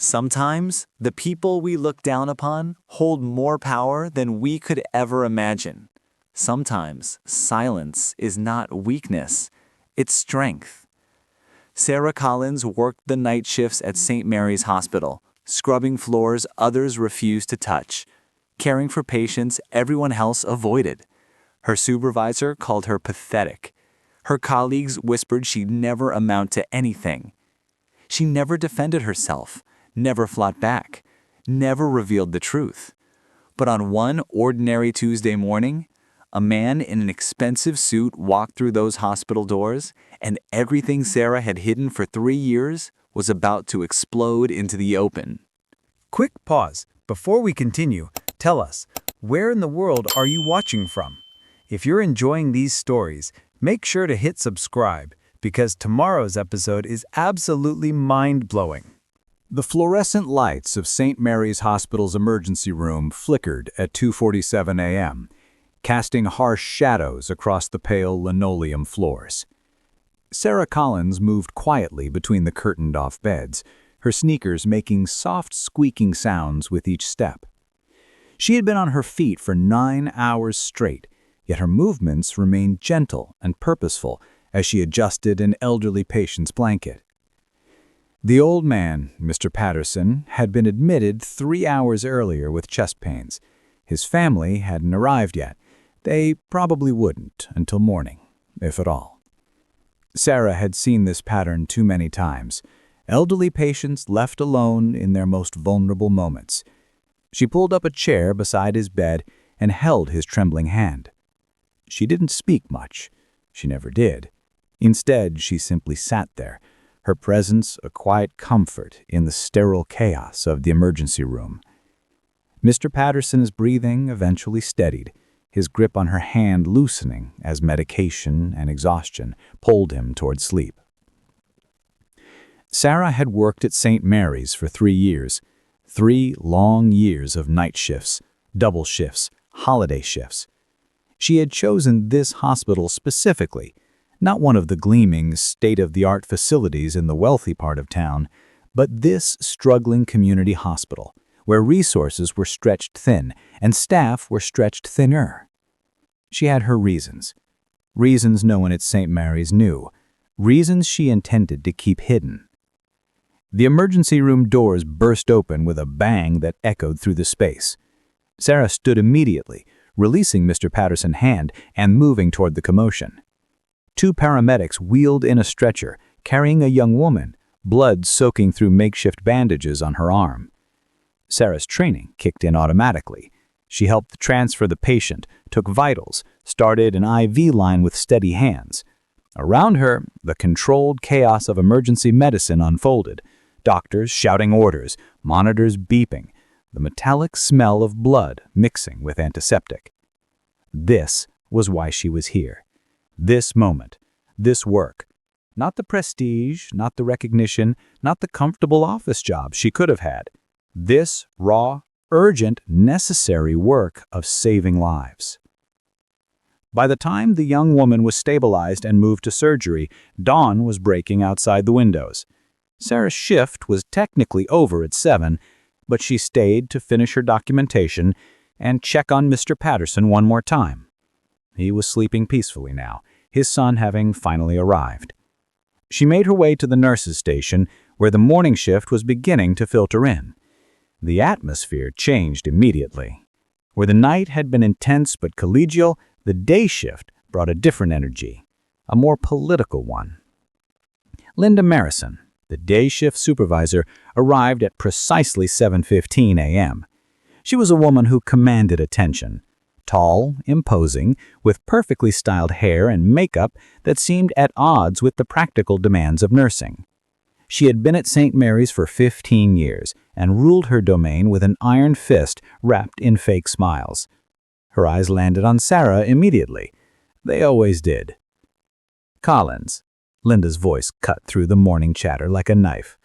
Sometimes, the people we look down upon hold more power than we could ever imagine. Sometimes, silence is not weakness, it's strength. Sarah Collins worked the night shifts at St. Mary's Hospital, scrubbing floors others refused to touch, caring for patients everyone else avoided. Her supervisor called her pathetic. Her colleagues whispered she'd never amount to anything. She never defended herself, never fought back, never revealed the truth. But on one ordinary Tuesday morning, a man in an expensive suit walked through those hospital doors, and everything Sarah had hidden for 3 years was about to explode into the open. Quick pause. Before we continue, tell us, where in the world are you watching from? If you're enjoying these stories, make sure to hit subscribe, because tomorrow's episode is absolutely mind-blowing. The fluorescent lights of St. Mary's Hospital's emergency room flickered at 2:47 a.m., casting harsh shadows across the pale linoleum floors. Sarah Collins moved quietly between the curtained-off beds, her sneakers making soft squeaking sounds with each step. She had been on her feet for 9 hours straight, yet her movements remained gentle and purposeful as she adjusted an elderly patient's blanket. The old man, Mr. Patterson, had been admitted 3 hours earlier with chest pains. His family hadn't arrived yet. They probably wouldn't until morning, if at all. Sarah had seen this pattern too many times. Elderly patients left alone in their most vulnerable moments. She pulled up a chair beside his bed and held his trembling hand. She didn't speak much. She never did. Instead, she simply sat there, her presence a quiet comfort in the sterile chaos of the emergency room. Mr. Patterson's breathing eventually steadied, his grip on her hand loosening as medication and exhaustion pulled him toward sleep. Sarah had worked at St. Mary's for 3 years, 3 long years of night shifts, double shifts, holiday shifts. She had chosen this hospital specifically, not one of the gleaming, state-of-the-art facilities in the wealthy part of town, but this struggling community hospital, where resources were stretched thin and staff were stretched thinner. She had her reasons no one at St. Mary's knew, reasons she intended to keep hidden. The emergency room doors burst open with a bang that echoed through the space. Sarah stood immediately, releasing Mr. Patterson's hand and moving toward the commotion. 2 paramedics wheeled in a stretcher, carrying a young woman, blood soaking through makeshift bandages on her arm. Sarah's training kicked in automatically. She helped transfer the patient, took vitals, started an IV line with steady hands. Around her, the controlled chaos of emergency medicine unfolded, doctors shouting orders, monitors beeping, the metallic smell of blood mixing with antiseptic. This was why she was here. This moment, this work. Not the prestige, not the recognition, not the comfortable office job she could have had. This raw, urgent, necessary work of saving lives. By the time the young woman was stabilized and moved to surgery, dawn was breaking outside the windows. Sarah's shift was technically over at 7, but she stayed to finish her documentation and check on Mr. Patterson one more time. He was sleeping peacefully now, his son having finally arrived. She made her way to the nurses' station, where the morning shift was beginning to filter in. The atmosphere changed immediately. Where the night had been intense but collegial, the day shift brought a different energy, a more political one. Linda Marison, the day shift supervisor, arrived at precisely 7:15 a.m. She was a woman who commanded attention. Tall, imposing, with perfectly styled hair and makeup that seemed at odds with the practical demands of nursing. She had been at St. Mary's for 15 years and ruled her domain with an iron fist wrapped in fake smiles. Her eyes landed on Sarah immediately. They always did. "Collins," Linda's voice cut through the morning chatter like a knife.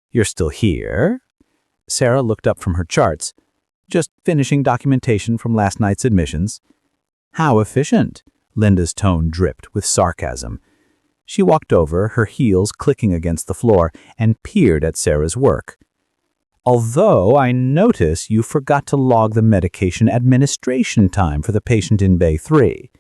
"You're still here?" Sarah looked up from her charts. "Just finishing documentation from last night's admissions." "How efficient," Linda's tone dripped with sarcasm. She walked over, her heels clicking against the floor, and peered at Sarah's work. Although I notice you forgot to log the medication administration time for the patient in Bay 3.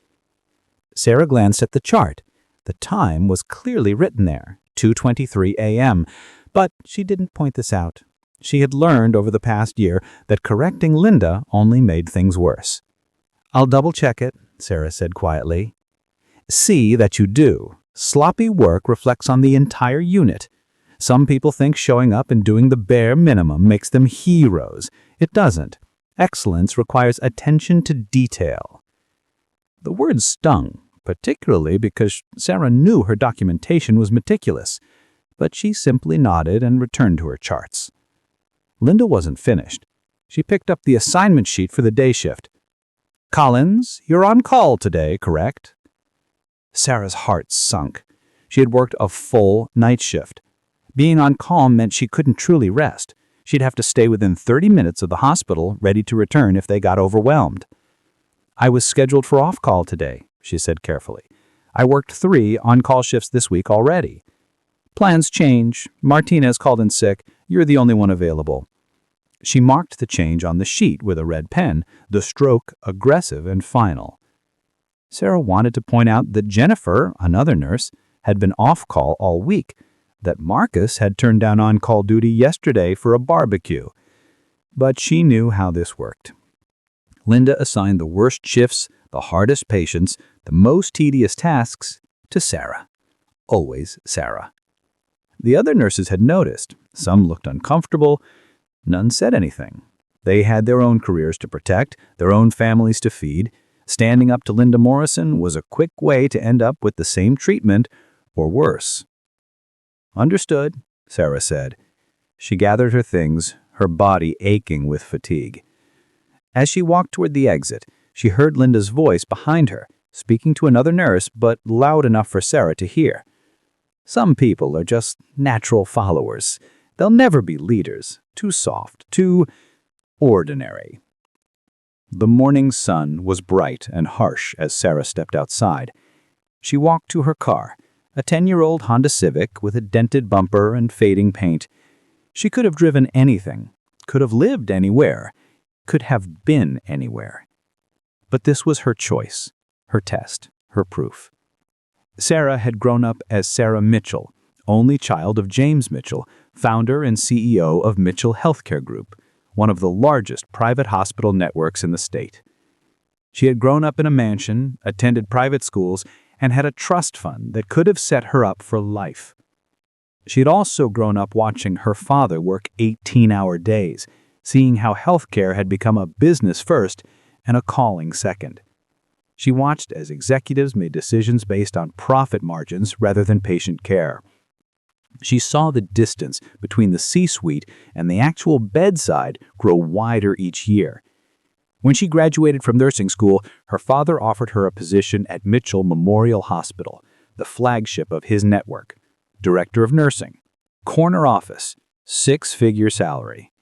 Sarah glanced at the chart. The time was clearly written there, 2:23 a.m., but she didn't point this out. She had learned over the past year that correcting Linda only made things worse. "I'll double-check it," Sarah said quietly. "See that you do. Sloppy work reflects on the entire unit. Some people think showing up and doing the bare minimum makes them heroes. It doesn't. Excellence requires attention to detail." The word stung, particularly because Sarah knew her documentation was meticulous, but she simply nodded and returned to her charts. Linda wasn't finished. She picked up the assignment sheet for the day shift. "Collins, you're on call today, correct?" Sarah's heart sunk. She had worked a full night shift. Being on call meant she couldn't truly rest. She'd have to stay within 30 minutes of the hospital, ready to return if they got overwhelmed. "I was scheduled for off-call today," she said carefully. "I worked 3 on-call shifts this week already. Plans change. Martinez called in sick. You're the only one available." She marked the change on the sheet with a red pen, the stroke aggressive and final. Sarah wanted to point out that Jennifer, another nurse, had been off-call all week, that Marcus had turned down on-call duty yesterday for a barbecue. But she knew how this worked. Linda assigned the worst shifts, the hardest patients, the most tedious tasks to Sarah. Always Sarah. The other nurses had noticed. Some looked uncomfortable. None said anything. They had their own careers to protect, their own families to feed. Standing up to Linda Morrison was a quick way to end up with the same treatment, or worse. "Understood," Sarah said. She gathered her things, her body aching with fatigue. As she walked toward the exit, she heard Linda's voice behind her, speaking to another nurse, but loud enough for Sarah to hear. "Some people are just natural followers. They'll never be leaders. Too soft, too ordinary." The morning sun was bright and harsh as Sarah stepped outside. She walked to her car, a 10-year-old Honda Civic with a dented bumper and fading paint. She could have driven anything, could have lived anywhere, could have been anywhere. But this was her choice, her test, her proof. Sarah had grown up as Sarah Mitchell, only child of James Mitchell, founder and CEO of Mitchell Healthcare Group, one of the largest private hospital networks in the state. She had grown up in a mansion, attended private schools, and had a trust fund that could have set her up for life. She had also grown up watching her father work 18-hour days, seeing how healthcare had become a business first and a calling second. She watched as executives made decisions based on profit margins rather than patient care. She saw the distance between the C-suite and the actual bedside grow wider each year. When she graduated from nursing school, her father offered her a position at Mitchell Memorial Hospital, the flagship of his network. Director of nursing, corner office, 6-figure salary.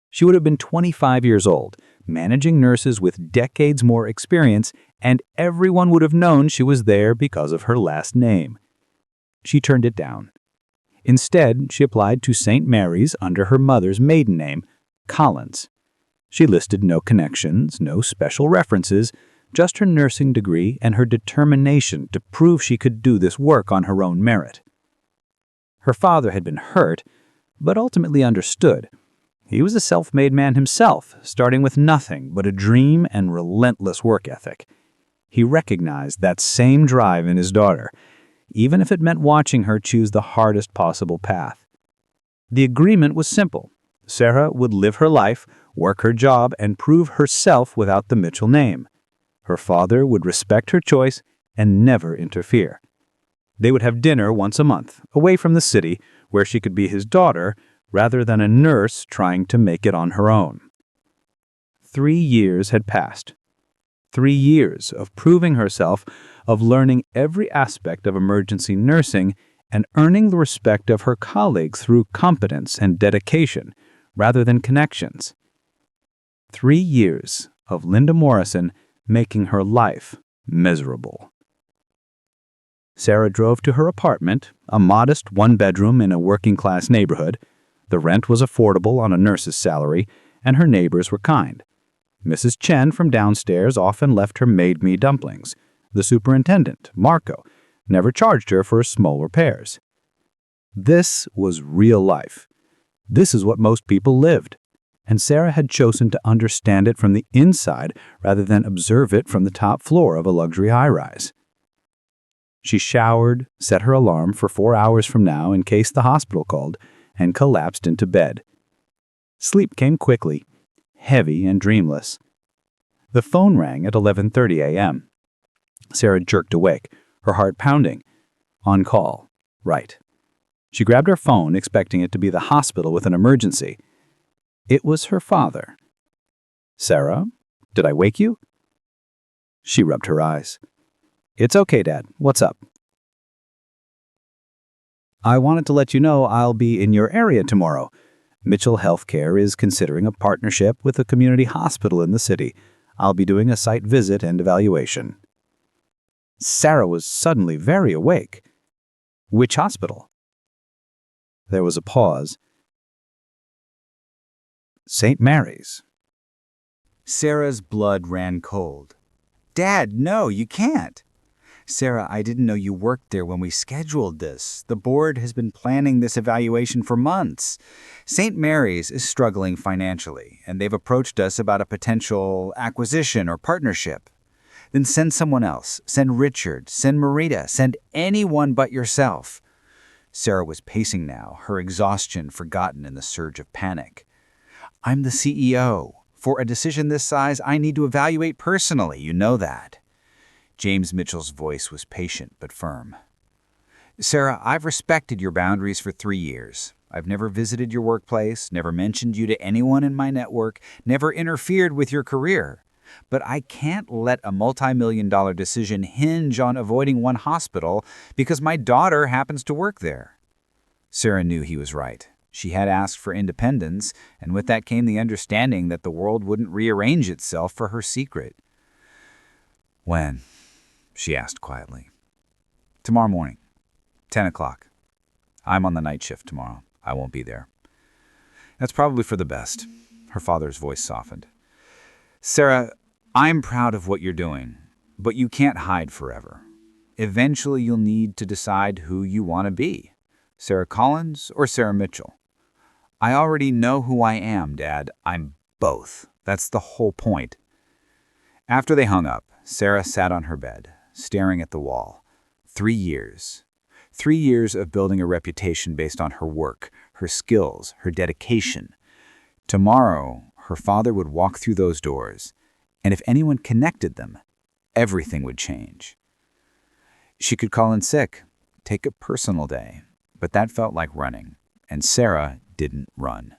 She would have been 25 years old, managing nurses with decades more experience, and everyone would have known she was there because of her last name. She turned it down. Instead, she applied to St. Mary's under her mother's maiden name, Collins. She listed no connections, no special references, just her nursing degree and her determination to prove she could do this work on her own merit. Her father had been hurt, but ultimately understood. He was a self-made man himself, starting with nothing but a dream and relentless work ethic. He recognized that same drive in his daughter, even if it meant watching her choose the hardest possible path. The agreement was simple. Sarah would live her life, work her job, and prove herself without the Mitchell name. Her father would respect her choice and never interfere. They would have dinner once a month, away from the city, where she could be his daughter, rather than a nurse trying to make it on her own. 3 years had passed. 3 years of proving herself, of learning every aspect of emergency nursing, and earning the respect of her colleagues through competence and dedication, rather than connections. 3 years of Linda Morrison making her life miserable. Sarah drove to her apartment, a modest 1-bedroom in a working-class neighborhood. The rent was affordable on a nurse's salary, and her neighbors were kind. Mrs. Chen from downstairs often left her made-me dumplings. The superintendent, Marco, never charged her for small repairs. This was real life. This is what most people lived. And Sarah had chosen to understand it from the inside rather than observe it from the top floor of a luxury high-rise. She showered, set her alarm for 4 hours from now in case the hospital called, and collapsed into bed. Sleep came quickly, heavy and dreamless. The phone rang at 11:30 a.m. Sarah jerked awake, her heart pounding. On call. Right. She grabbed her phone, expecting it to be the hospital with an emergency. It was her father. "Sarah, did I wake you?" She rubbed her eyes. "It's okay, Dad. What's up?" "I wanted to let you know I'll be in your area tomorrow. Mitchell Healthcare is considering a partnership with a community hospital in the city. I'll be doing a site visit and evaluation." Sarah was suddenly very awake. "Which hospital?" There was a pause. "St. Mary's." Sarah's blood ran cold. "Dad, no, you can't." "Sarah, I didn't know you worked there when we scheduled this. The board has been planning this evaluation for months. St. Mary's is struggling financially, and they've approached us about a potential acquisition or partnership." "Then send someone else. Send Richard. Send Marita. Send anyone but yourself." Sarah was pacing now, her exhaustion forgotten in the surge of panic. "I'm the CEO. For a decision this size, I need to evaluate personally. You know that." James Mitchell's voice was patient but firm. "Sarah, I've respected your boundaries for 3 years. I've never visited your workplace, never mentioned you to anyone in my network, never interfered with your career. But I can't let a multi-million-dollar decision hinge on avoiding one hospital because my daughter happens to work there." Sarah knew he was right. She had asked for independence, and with that came the understanding that the world wouldn't rearrange itself for her secret. "When?" she asked quietly. "Tomorrow morning, 10 o'clock. I'm on the night shift tomorrow. I won't be there." "That's probably for the best." Her father's voice softened. "Sarah, I'm proud of what you're doing, but you can't hide forever. Eventually you'll need to decide who you want to be, Sarah Collins or Sarah Mitchell." "I already know who I am, Dad. I'm both. That's the whole point." After they hung up, Sarah sat on her bed, staring at the wall. 3 years. 3 years of building a reputation based on her work, her skills, her dedication. Tomorrow, her father would walk through those doors, and if anyone connected them, everything would change. She could call in sick, take a personal day, but that felt like running, and Sarah didn't run.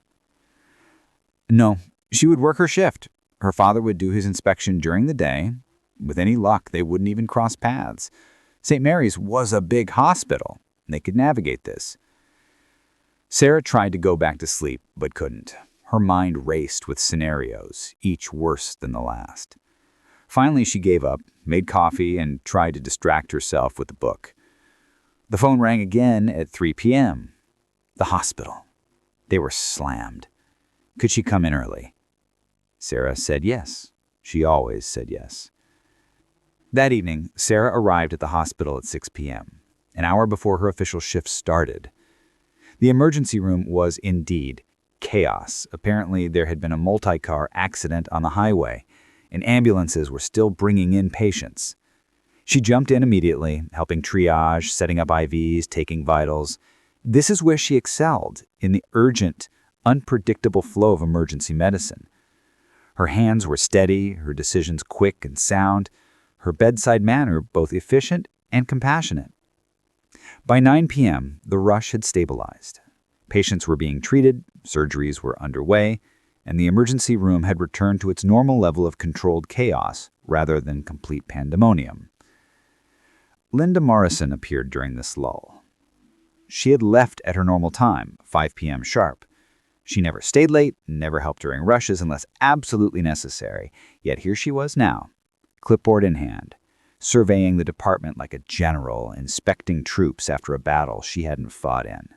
No, she would work her shift. Her father would do his inspection during the day. With any luck, they wouldn't even cross paths. St. Mary's was a big hospital. They could navigate this. Sarah tried to go back to sleep, but couldn't. Her mind raced with scenarios, each worse than the last. Finally, she gave up, made coffee, and tried to distract herself with a book. The phone rang again at 3 p.m. The hospital. They were slammed. Could she come in early? Sarah said yes. She always said yes. That evening, Sarah arrived at the hospital at 6 p.m., an hour before her official shift started. The emergency room was indeed chaos. Apparently, there had been a multi-car accident on the highway, and ambulances were still bringing in patients. She jumped in immediately, helping triage, setting up IVs, taking vitals. This is where she excelled, in the urgent, unpredictable flow of emergency medicine. Her hands were steady, her decisions quick and sound, her bedside manner both efficient and compassionate. By 9 p.m., the rush had stabilized. Patients were being treated, surgeries were underway, and the emergency room had returned to its normal level of controlled chaos rather than complete pandemonium. Linda Morrison appeared during this lull. She had left at her normal time, 5 p.m. sharp. She never stayed late, never helped during rushes unless absolutely necessary, yet here she was now, clipboard in hand, surveying the department like a general, inspecting troops after a battle she hadn't fought in.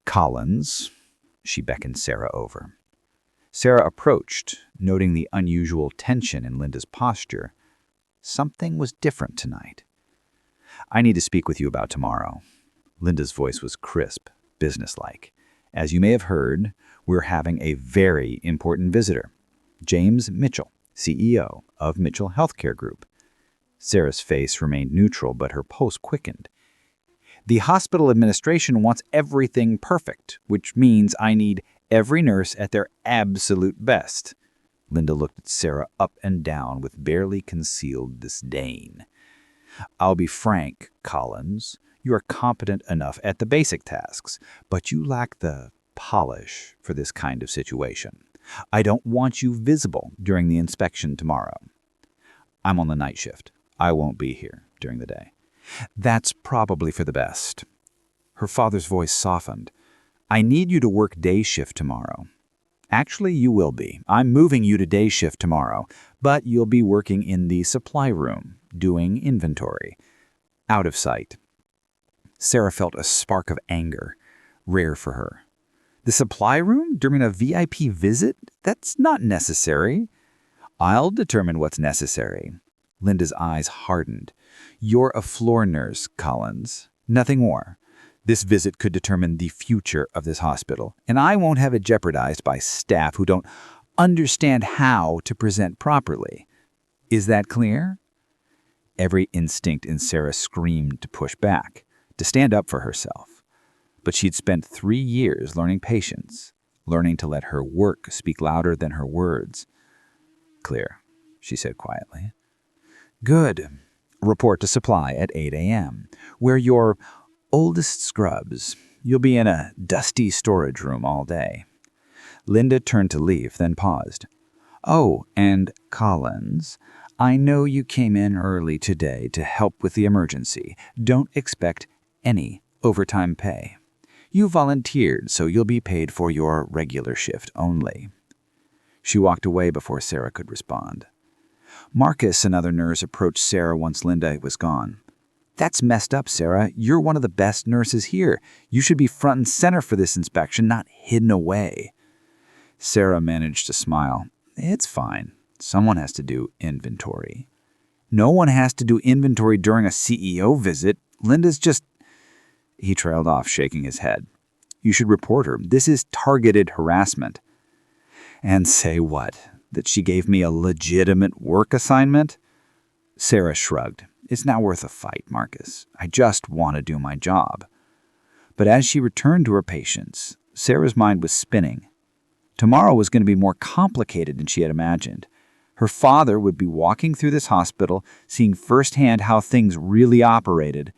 Collins, She beckoned Sarah over. Sarah approached, noting the unusual tension in Linda's posture. Something was different tonight. "I need to speak with you about tomorrow." Linda's voice was crisp, businesslike. "As you may have heard, we're having a very important visitor. James Mitchell, CEO of Mitchell Healthcare Group." Sarah's face remained neutral, but her pulse quickened. "The hospital administration wants everything perfect, which means I need every nurse at their absolute best." Linda looked at Sarah up and down with barely concealed disdain. "I'll be frank, Collins. You are competent enough at the basic tasks, but you lack the polish for this kind of situation. I don't want you visible during the inspection tomorrow. I'm on the night shift. I won't be here during the day." "That's probably for the best." Her father's voice softened. "I need you to work day shift tomorrow." "Actually, you will be. I'm moving you to day shift tomorrow, but you'll be working in the supply room, doing inventory. Out of sight." Sarah felt a spark of anger, rare for her. "The supply room during a VIP visit? That's not necessary." "I'll determine what's necessary." Linda's eyes hardened. "You're a floor nurse, Collins. Nothing more. This visit could determine the future of this hospital, and I won't have it jeopardized by staff who don't understand how to present properly. Is that clear?" Every instinct in Sarah screamed to push back, to stand up for herself. But she'd spent 3 years learning patience, learning to let her work speak louder than her words. "Clear," she said quietly. "Good. Report to supply at 8 a.m. Wear your oldest scrubs. You'll be in a dusty storage room all day." Linda turned to leave, then paused. "Oh, and Collins, I know you came in early today to help with the emergency. Don't expect any overtime pay. You volunteered, so you'll be paid for your regular shift only." She walked away before Sarah could respond. Marcus, another nurse, approached Sarah once Linda was gone. "That's messed up, Sarah. You're one of the best nurses here. You should be front and center for this inspection, not hidden away." Sarah managed to smile. "It's fine. Someone has to do inventory." "No one has to do inventory during a CEO visit. Linda's just—" He trailed off, shaking his head. "You should report her. This is targeted harassment." "And say what? That she gave me a legitimate work assignment?" Sarah shrugged. "It's not worth a fight, Marcus. I just want to do my job." But as she returned to her patients, Sarah's mind was spinning. Tomorrow was going to be more complicated than she had imagined. Her father would be walking through this hospital, seeing firsthand how things really operated,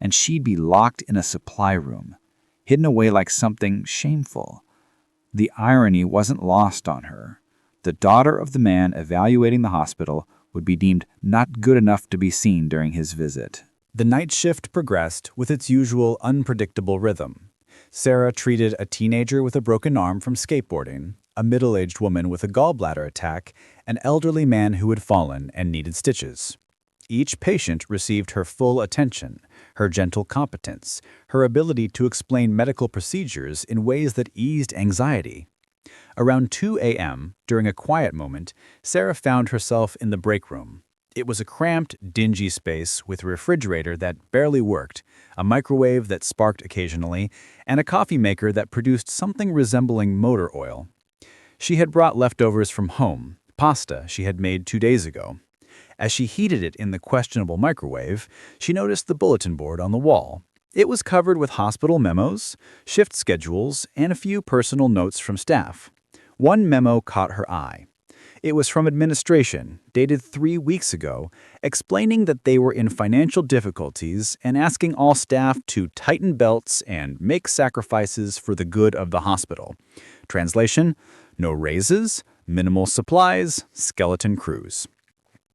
and she'd be locked in a supply room, hidden away like something shameful. The irony wasn't lost on her. The daughter of the man evaluating the hospital would be deemed not good enough to be seen during his visit. The night shift progressed with its usual unpredictable rhythm. Sarah treated a teenager with a broken arm from skateboarding, a middle-aged woman with a gallbladder attack, an elderly man who had fallen and needed stitches. Each patient received her full attention, her gentle competence, her ability to explain medical procedures in ways that eased anxiety. Around 2 a.m., during a quiet moment, Sarah found herself in the break room. It was a cramped, dingy space with a refrigerator that barely worked, a microwave that sparked occasionally, and a coffee maker that produced something resembling motor oil. She had brought leftovers from home, pasta she had made 2 days ago. As she heated it in the questionable microwave, she noticed the bulletin board on the wall. It was covered with hospital memos, shift schedules, and a few personal notes from staff. One memo caught her eye. It was from administration, dated 3 weeks ago, explaining that they were in financial difficulties and asking all staff to tighten belts and make sacrifices for the good of the hospital. Translation: no raises, minimal supplies, skeleton crews.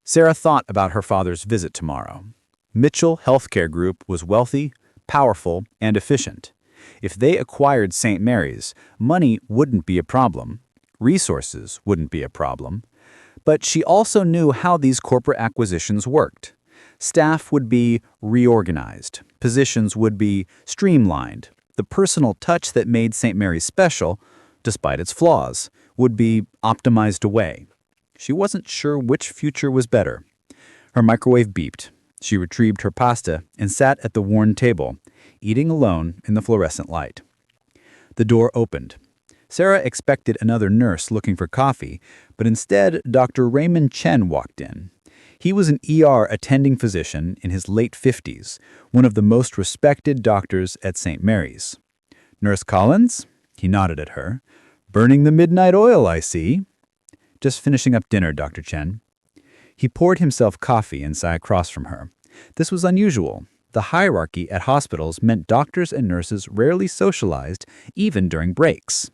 Sarah thought about her father's visit tomorrow. Mitchell Healthcare Group was wealthy, powerful, and efficient. If they acquired St. Mary's, money wouldn't be a problem. Resources wouldn't be a problem. But she also knew how these corporate acquisitions worked. Staff would be reorganized. Positions would be streamlined. The personal touch that made St. Mary's special, despite its flaws, would be optimized away. She wasn't sure which future was better. Her microwave beeped. She retrieved her pasta and sat at the worn table, eating alone in the fluorescent light. The door opened. Sarah expected another nurse looking for coffee, but instead Dr. Raymond Chen walked in. He was an ER attending physician in his late 50s, one of the most respected doctors at St. Mary's. "Nurse Collins?" He nodded at her. "Burning the midnight oil, I see." "Just finishing up dinner, Dr. Chen." He poured himself coffee and sat across from her. This was unusual. The hierarchy at hospitals meant doctors and nurses rarely socialized, even during breaks.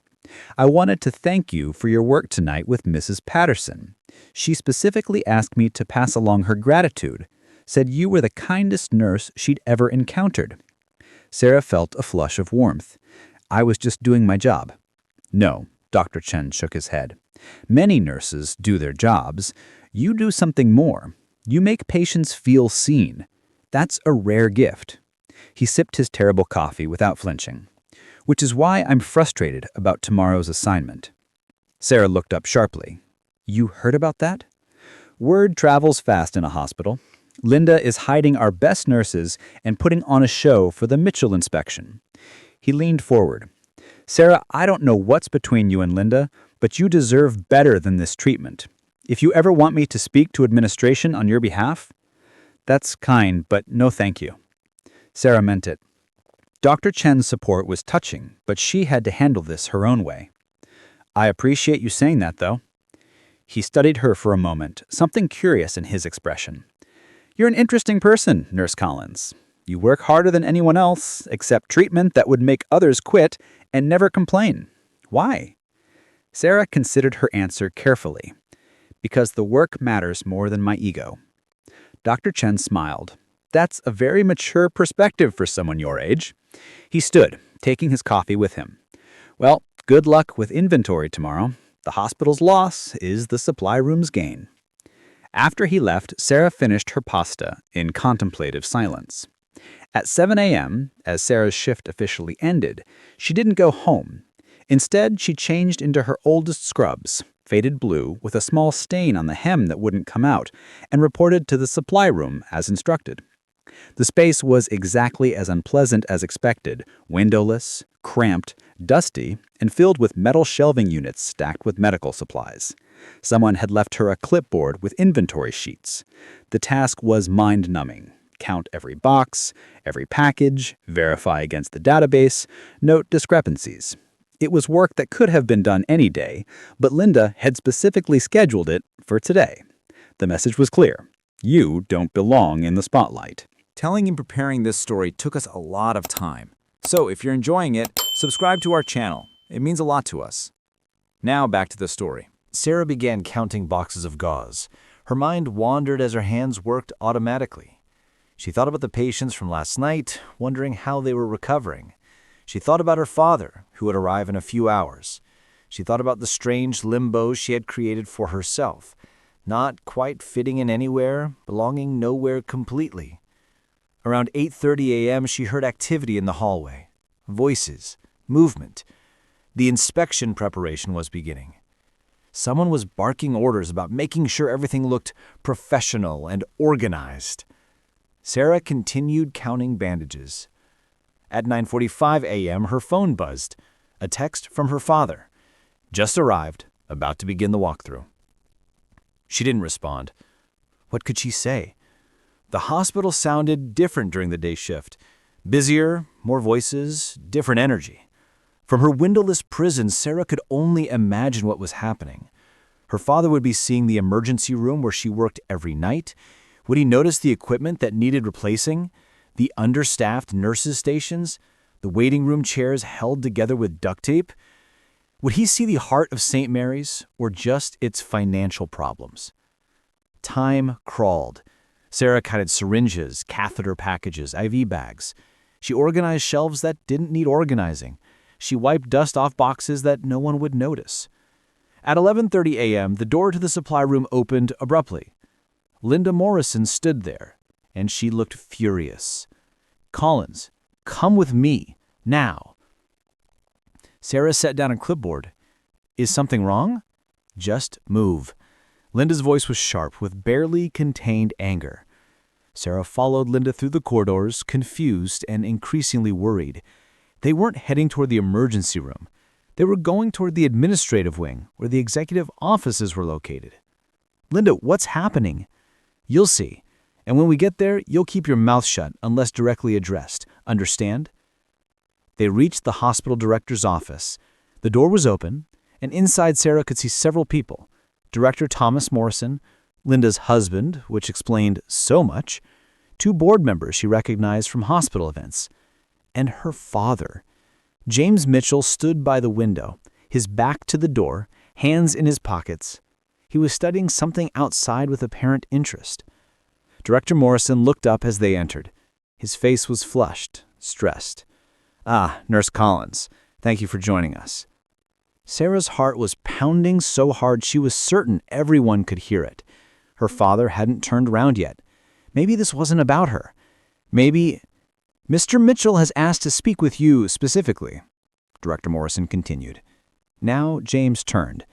"I wanted to thank you for your work tonight with Mrs. Patterson. She specifically asked me to pass along her gratitude, said you were the kindest nurse she'd ever encountered." Sarah felt a flush of warmth. "I was just doing my job." "No," Dr. Chen shook his head. "Many nurses do their jobs. You do something more. You make patients feel seen. That's a rare gift." He sipped his terrible coffee without flinching. "Which is why I'm frustrated about tomorrow's assignment." Sarah looked up sharply. "You heard about that?" "Word travels fast in a hospital. Linda is hiding our best nurses and putting on a show for the Mitchell inspection." He leaned forward. "Sarah, I don't know what's between you and Linda, but you deserve better than this treatment. If you ever want me to speak to administration on your behalf—" "That's kind, but no thank you." Sarah meant it. Dr. Chen's support was touching, but she had to handle this her own way. "I appreciate you saying that, though." He studied her for a moment, something curious in his expression. "You're an interesting person, Nurse Collins. You work harder than anyone else, accept treatment that would make others quit, and never complain. Why?" Sarah considered her answer carefully. "Because the work matters more than my ego." Dr. Chen smiled. "That's a very mature perspective for someone your age." He stood, taking his coffee with him. "Well, good luck with inventory tomorrow. The hospital's loss is the supply room's gain." After he left, Sarah finished her pasta in contemplative silence. At 7 a.m., as Sarah's shift officially ended, she didn't go home. Instead, she changed into her oldest scrubs, faded blue with a small stain on the hem that wouldn't come out, and reported to the supply room as instructed. The space was exactly as unpleasant as expected, windowless, cramped, dusty, and filled with metal shelving units stacked with medical supplies. Someone had left her a clipboard with inventory sheets. The task was mind-numbing. Count every box, every package, verify against the database, note discrepancies. It was work that could have been done any day, but Linda had specifically scheduled it for today. The message was clear. You don't belong in the spotlight. Telling and preparing this story took us a lot of time. So if you're enjoying it, subscribe to our channel. It means a lot to us. Now back to the story. Sarah began counting boxes of gauze. Her mind wandered as her hands worked automatically. She thought about the patients from last night, wondering how they were recovering. She thought about her father, who would arrive in a few hours. She thought about the strange limbo she had created for herself, not quite fitting in anywhere, belonging nowhere completely. Around 8:30 a.m., she heard activity in the hallway. Voices, movement. The inspection preparation was beginning. Someone was barking orders about making sure everything looked professional and organized. Sarah continued counting bandages. At 9:45 a.m., her phone buzzed. A text from her father. Just arrived, about to begin the walkthrough. She didn't respond. What could she say? The hospital sounded different during the day shift. Busier, more voices, different energy. From her windowless prison, Sarah could only imagine what was happening. Her father would be seeing the emergency room where she worked every night. Would he notice the equipment that needed replacing? The understaffed nurses' stations? The waiting room chairs held together with duct tape? Would he see the heart of St. Mary's, or just its financial problems? Time crawled. Sarah counted syringes, catheter packages, IV bags. She organized shelves that didn't need organizing. She wiped dust off boxes that no one would notice. At 11:30 a.m., the door to the supply room opened abruptly. Linda Morrison stood there, and she looked furious. "Collins, come with me. Now. Sarah set down a clipboard. Is something wrong? Just move. Linda's voice was sharp, with barely contained anger. Sarah followed Linda through the corridors, confused and increasingly worried. They weren't heading toward the emergency room. They were going toward the administrative wing, where the executive offices were located. Linda, what's happening? You'll see. And when we get there, you'll keep your mouth shut unless directly addressed. Understand? They reached the hospital director's office. The door was open, and inside Sarah could see several people. Director Thomas Morrison, Linda's husband, which explained so much, 2 board members she recognized from hospital events, and her father. James Mitchell stood by the window, his back to the door, hands in his pockets. He was studying something outside with apparent interest. Director Morrison looked up as they entered. His face was flushed, stressed. "Ah, Nurse Collins, thank you for joining us." Sarah's heart was pounding so hard she was certain everyone could hear it. Her father hadn't turned around yet. Maybe this wasn't about her. Maybe... "Mr. Mitchell has asked to speak with you specifically," Director Morrison continued. Now James turned.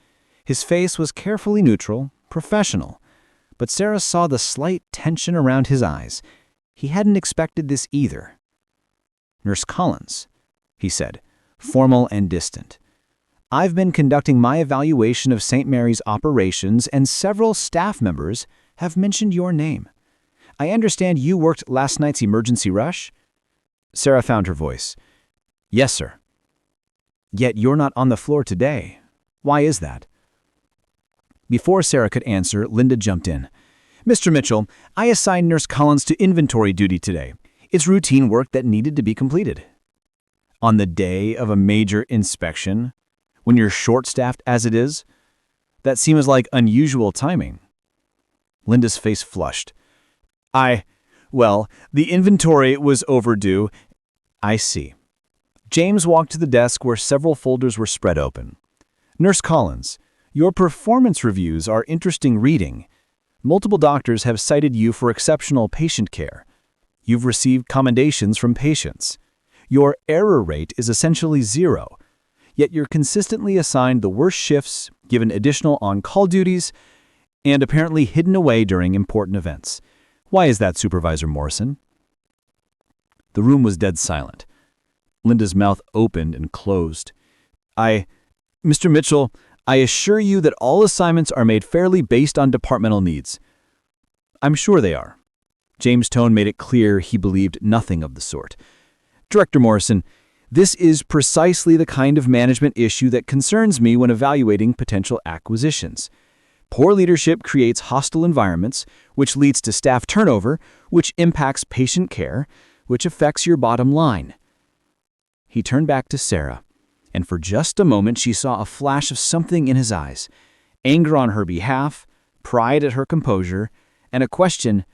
His face was carefully neutral, professional, but Sarah saw the slight tension around his eyes. He hadn't expected this either. "Nurse Collins," he said, formal and distant. "I've been conducting my evaluation of St. Mary's operations, and several staff members have mentioned your name. I understand you worked last night's emergency rush?" Sarah found her voice. "Yes, sir." "Yet you're not on the floor today. Why is that?" Before Sarah could answer, Linda jumped in. "Mr. Mitchell, I assigned Nurse Collins to inventory duty today. It's routine work that needed to be completed." "On the day of a major inspection? When you're short-staffed as it is? That seems like unusual timing." Linda's face flushed. Well, the inventory was overdue." "I see." James walked to the desk where several folders were spread open. "Nurse Collins, your performance reviews are interesting reading. Multiple doctors have cited you for exceptional patient care. You've received commendations from patients. Your error rate is essentially 0, yet you're consistently assigned the worst shifts, given additional on-call duties, and apparently hidden away during important events. Why is that, Supervisor Morrison?" The room was dead silent. Linda's mouth opened and closed. Mr. Mitchell, I assure you that all assignments are made fairly based on departmental needs." "I'm sure they are." James' tone made it clear he believed nothing of the sort. "Director Morrison, this is precisely the kind of management issue that concerns me when evaluating potential acquisitions. Poor leadership creates hostile environments, which leads to staff turnover, which impacts patient care, which affects your bottom line." He turned back to Sarah, and for just a moment she saw a flash of something in his eyes, anger on her behalf, pride at her composure, and a question,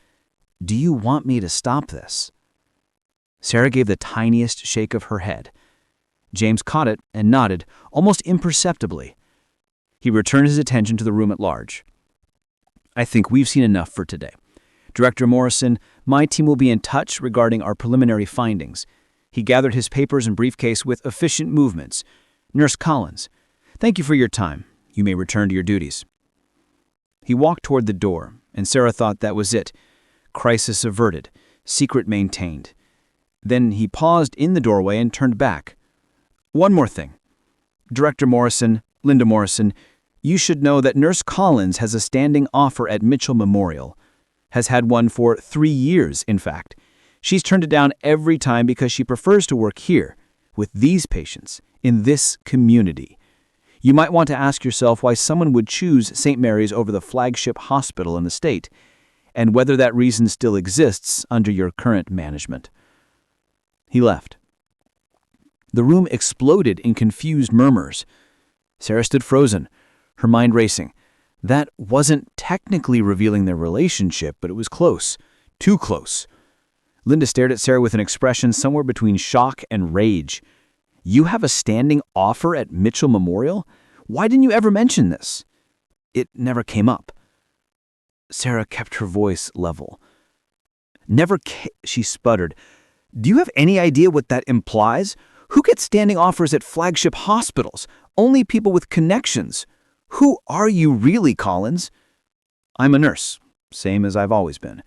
"Do you want me to stop this?" Sarah gave the tiniest shake of her head. James caught it and nodded, almost imperceptibly. He returned his attention to the room at large. "I think we've seen enough for today. Director Morrison, my team will be in touch regarding our preliminary findings." He gathered his papers and briefcase with efficient movements. "Nurse Collins, thank you for your time. You may return to your duties." He walked toward the door, and Sarah thought that was it. Crisis averted, secret maintained. Then he paused in the doorway and turned back. "One more thing. Director Morrison, Linda Morrison, you should know that Nurse Collins has a standing offer at Mitchell Memorial. Has had one for 3 years, in fact. She's turned it down every time because she prefers to work here, with these patients, in this community. You might want to ask yourself why someone would choose St. Mary's over the flagship hospital in the state, and whether that reason still exists under your current management." He left. The room exploded in confused murmurs. Sarah stood frozen, her mind racing. That wasn't technically revealing their relationship, but it was close. Too close. Linda stared at Sarah with an expression somewhere between shock and rage. "You have a standing offer at Mitchell Memorial? Why didn't you ever mention this?" "It never came up." Sarah kept her voice level. She sputtered. "Do you have any idea what that implies? Who gets standing offers at flagship hospitals? Only people with connections. Who are you really, Collins? I'm a nurse, same as I've always been.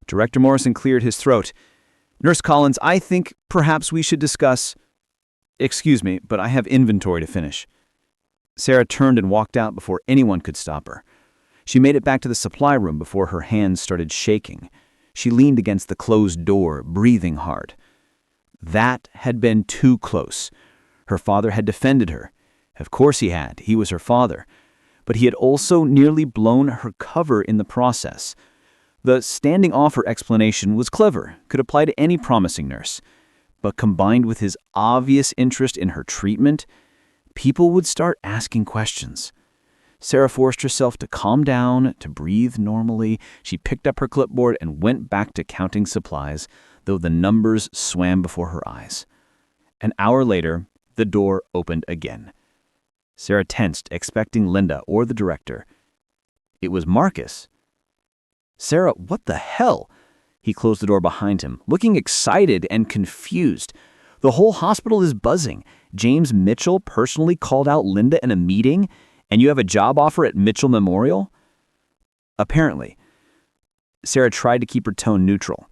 Director Morrison cleared his throat. Nurse Collins, I think perhaps we should discuss... Excuse me, but I have inventory to finish. Sarah turned and walked out before anyone could stop her. She made it back to the supply room before her hands started shaking. She leaned against the closed door, breathing hard. That had been too close. Her father had defended her. Of course he had. He was her father. But he had also nearly blown her cover in the process. The standing offer explanation was clever, could apply to any promising nurse. But combined with his obvious interest in her treatment, people would start asking questions. Sarah forced herself to calm down, to breathe normally. She picked up her clipboard and went back to counting supplies, though the numbers swam before her eyes. An hour later, the door opened again. Sarah tensed, expecting Linda or the director. It was Marcus. Sarah, what the hell? He closed the door behind him, looking excited and confused. The whole hospital is buzzing. James Mitchell personally called out Linda in a meeting, and you have a job offer at Mitchell Memorial? Apparently. Sarah tried to keep her tone neutral.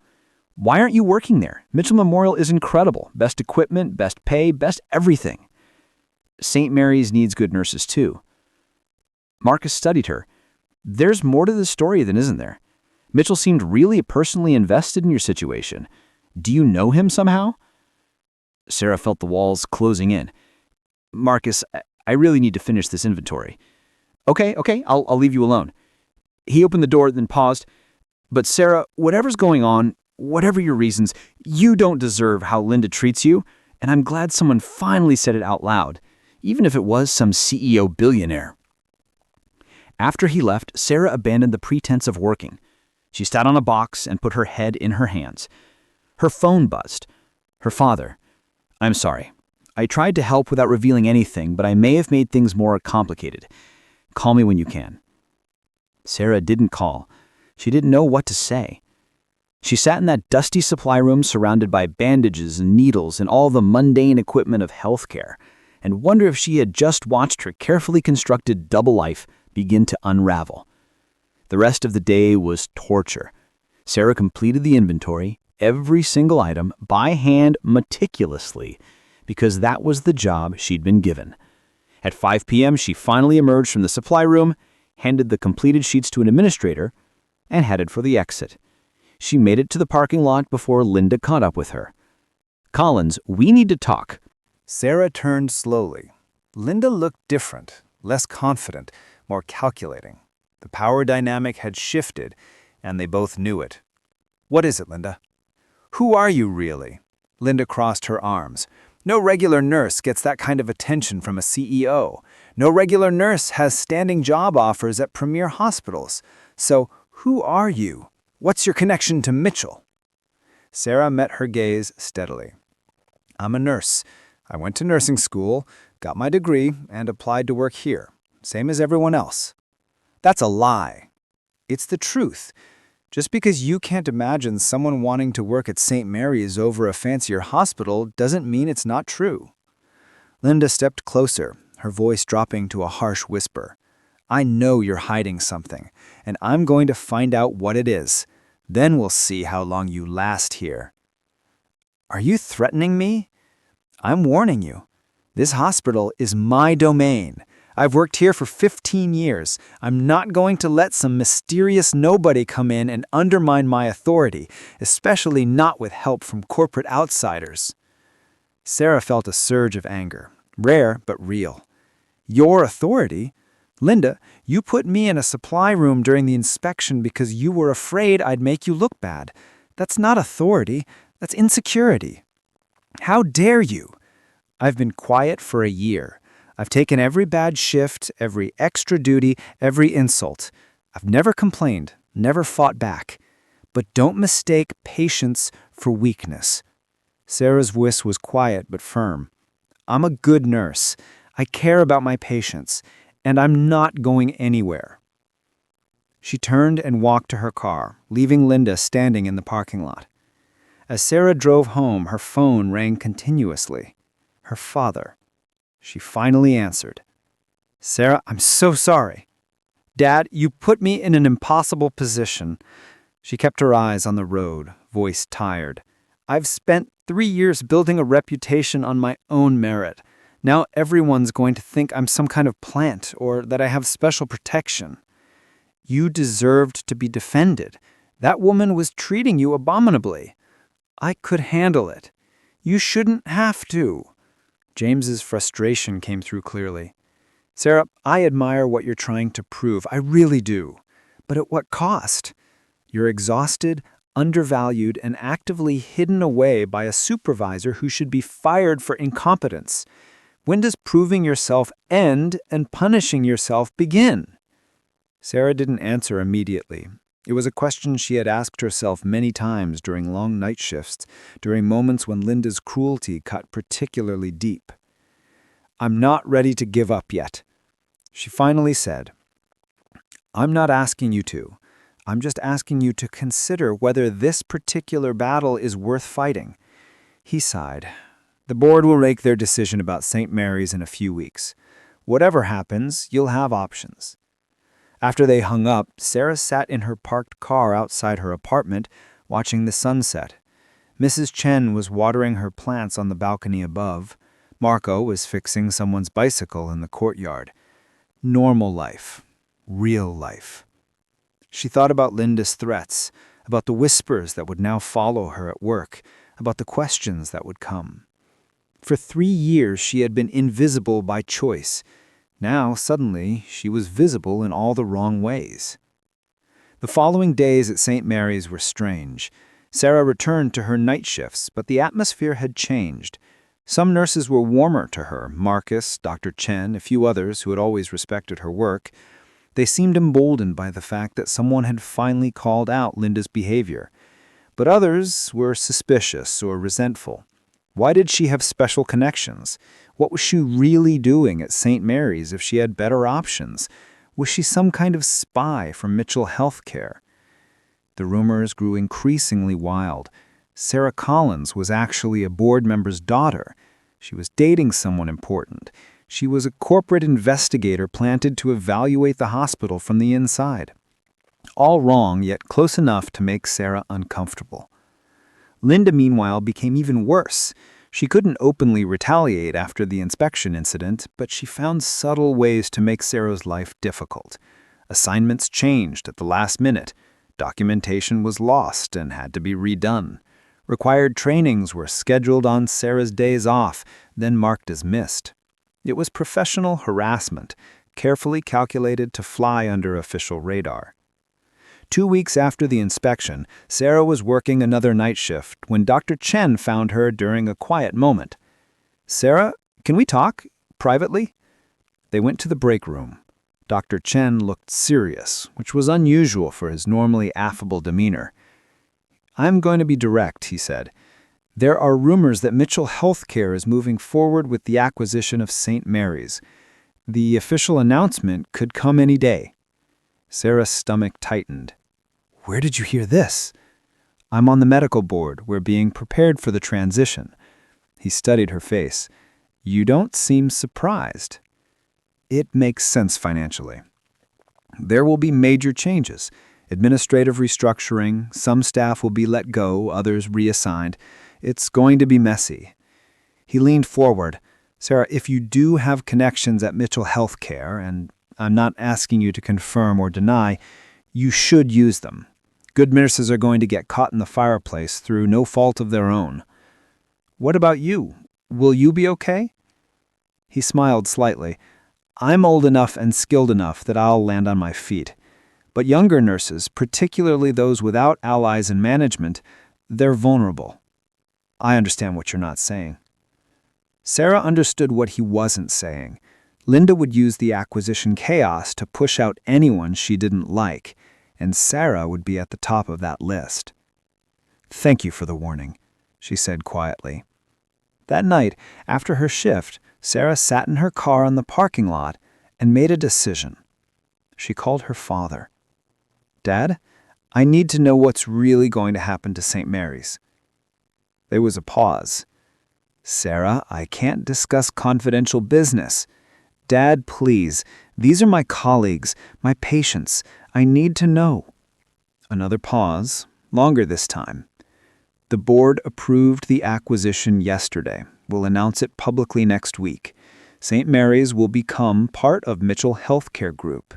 Why aren't you working there? Mitchell Memorial is incredible. Best equipment, best pay, best everything. St. Mary's needs good nurses too. Marcus studied her. There's more to the story than isn't there? Mitchell seemed really personally invested in your situation. Do you know him somehow? Sarah felt the walls closing in. Marcus, I really need to finish this inventory. Okay, I'll leave you alone. He opened the door, then paused. But Sarah, whatever's going on, whatever your reasons, you don't deserve how Linda treats you, and I'm glad someone finally said it out loud, even if it was some CEO billionaire. After he left, Sarah abandoned the pretense of working. She sat on a box and put her head in her hands. Her phone buzzed. Her father. I'm sorry. I tried to help without revealing anything, but I may have made things more complicated. Call me when you can. Sarah didn't call. She didn't know what to say. She sat in that dusty supply room surrounded by bandages and needles and all the mundane equipment of healthcare, and wondered if she had just watched her carefully constructed double life begin to unravel. The rest of the day was torture. Sarah completed the inventory, every single item, by hand meticulously, because that was the job she'd been given. At 5 p.m., she finally emerged from the supply room, handed the completed sheets to an administrator, and headed for the exit. She made it to the parking lot before Linda caught up with her. Collins, we need to talk. Sarah turned slowly. Linda looked different, less confident, more calculating. The power dynamic had shifted, and they both knew it. What is it, Linda? Who are you really? Linda crossed her arms. No regular nurse gets that kind of attention from a CEO. No regular nurse has standing job offers at premier hospitals. So, who are you? What's your connection to Mitchell? Sarah met her gaze steadily. I'm a nurse. I went to nursing school, got my degree, and applied to work here, same as everyone else. That's a lie. It's the truth. Just because you can't imagine someone wanting to work at St. Mary's over a fancier hospital doesn't mean it's not true. Linda stepped closer, her voice dropping to a harsh whisper. I know you're hiding something, and I'm going to find out what it is. Then we'll see how long you last here. Are you threatening me? I'm warning you. This hospital is my domain. I've worked here for 15 years. I'm not going to let some mysterious nobody come in and undermine my authority, especially not with help from corporate outsiders. Sarah felt a surge of anger, rare but real. Your authority? Linda, you put me in a supply room during the inspection because you were afraid I'd make you look bad. That's not authority. That's insecurity. How dare you? I've been quiet for a year. I've taken every bad shift, every extra duty, every insult. I've never complained, never fought back. But don't mistake patience for weakness. Sarah's voice was quiet but firm. I'm a good nurse. I care about my patients, and I'm not going anywhere. She turned and walked to her car, leaving Linda standing in the parking lot. As Sarah drove home, her phone rang continuously. Her father. She finally answered. "Sarah, I'm so sorry. Dad, you put me in an impossible position." She kept her eyes on the road, voice tired. "I've spent 3 years building a reputation on my own merit. Now everyone's going to think I'm some kind of plant or that I have special protection. You deserved to be defended. That woman was treating you abominably. I could handle it. You shouldn't have to." James's frustration came through clearly. "Sarah, I admire what you're trying to prove. I really do. But at what cost? You're exhausted, undervalued, and actively hidden away by a supervisor who should be fired for incompetence. When does proving yourself end and punishing yourself begin?" Sarah didn't answer immediately. It was a question she had asked herself many times during long night shifts, during moments when Linda's cruelty cut particularly deep. "I'm not ready to give up yet," she finally said. "I'm not asking you to. I'm just asking you to consider whether this particular battle is worth fighting." He sighed. "The board will make their decision about St. Mary's in a few weeks. Whatever happens, you'll have options." After they hung up, Sarah sat in her parked car outside her apartment, watching the sunset. Mrs. Chen was watering her plants on the balcony above. Marco was fixing someone's bicycle in the courtyard. Normal life. Real life. She thought about Linda's threats, about the whispers that would now follow her at work, about the questions that would come. For 3 years she had been invisible by choice. Now, suddenly, she was visible in all the wrong ways. The following days at St. Mary's were strange. Sarah returned to her night shifts, but the atmosphere had changed. Some nurses were warmer to her, Marcus, Dr. Chen, a few others who had always respected her work. They seemed emboldened by the fact that someone had finally called out Linda's behavior. But others were suspicious or resentful. Why did she have special connections? What was she really doing at St. Mary's if she had better options? Was she some kind of spy from Mitchell Healthcare? The rumors grew increasingly wild. Sarah Collins was actually a board member's daughter. She was dating someone important. She was a corporate investigator planted to evaluate the hospital from the inside. All wrong, yet close enough to make Sarah uncomfortable. Linda, meanwhile, became even worse. She couldn't openly retaliate after the inspection incident, but she found subtle ways to make Sarah's life difficult. Assignments changed at the last minute. Documentation was lost and had to be redone. Required trainings were scheduled on Sarah's days off, then marked as missed. It was professional harassment, carefully calculated to fly under official radar. 2 weeks after the inspection, Sarah was working another night shift when Dr. Chen found her during a quiet moment. "Sarah, can we talk? Privately?" They went to the break room. Dr. Chen looked serious, which was unusual for his normally affable demeanor. "I'm going to be direct," he said. "There are rumors that Mitchell Healthcare is moving forward with the acquisition of St. Mary's. The official announcement could come any day." Sarah's stomach tightened. "Where did you hear this?" "I'm on the medical board. We're being prepared for the transition." He studied her face. "You don't seem surprised." "It makes sense financially. There will be major changes. Administrative restructuring, some staff will be let go, others reassigned. It's going to be messy." He leaned forward. "Sarah, if you do have connections at Mitchell Healthcare, and I'm not asking you to confirm or deny, you should use them. Good nurses are going to get caught in the fireplace through no fault of their own." "What about you? Will you be okay?" He smiled slightly. "I'm old enough and skilled enough that I'll land on my feet. But younger nurses, particularly those without allies in management, they're vulnerable." "I understand what you're not saying." Sarah understood what he wasn't saying. Linda would use the acquisition chaos to push out anyone she didn't like, and Sarah would be at the top of that list. "Thank you for the warning," she said quietly. That night, after her shift, Sarah sat in her car on the parking lot and made a decision. She called her father. "Dad, I need to know what's really going to happen to St. Mary's." There was a pause. Sarah, I can't discuss confidential business. Dad, please. These are my colleagues, my patients. I need to know. Another pause, longer this time. The board approved the acquisition yesterday. We'll announce it publicly next week. St. Mary's will become part of Mitchell Healthcare Group.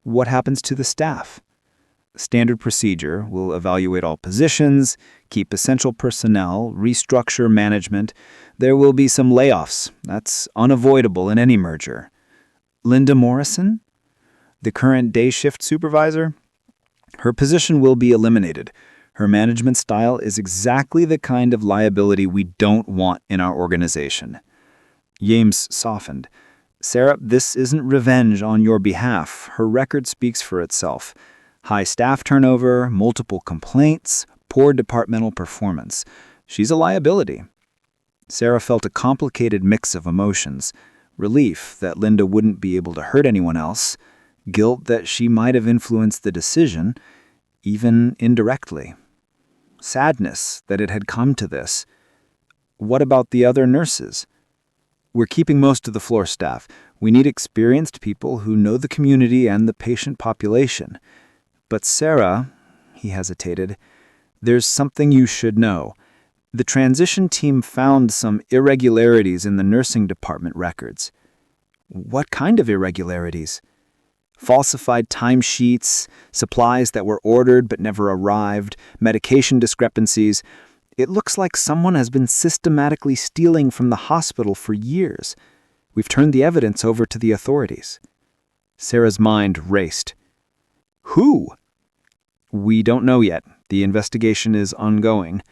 What happens to the staff? Standard procedure will evaluate all positions, keep essential personnel, restructure management. There will be some layoffs. That's unavoidable in any merger. Linda Morrison, the current day shift supervisor? Her position will be eliminated. Her management style is exactly the kind of liability we don't want in our organization. James softened. Sarah, this isn't revenge on your behalf. Her record speaks for itself. High staff turnover, multiple complaints, poor departmental performance. She's a liability. Sarah felt a complicated mix of emotions. Relief that Linda wouldn't be able to hurt anyone else. Guilt that she might have influenced the decision, even indirectly. Sadness that it had come to this. What about the other nurses? We're keeping most of the floor staff. We need experienced people who know the community and the patient population. But Sarah, he hesitated, there's something you should know. The transition team found some irregularities in the nursing department records. What kind of irregularities? Falsified timesheets, supplies that were ordered but never arrived, medication discrepancies. It looks like someone has been systematically stealing from the hospital for years. We've turned the evidence over to the authorities. Sarah's mind raced. Who? We don't know yet. The investigation is ongoing.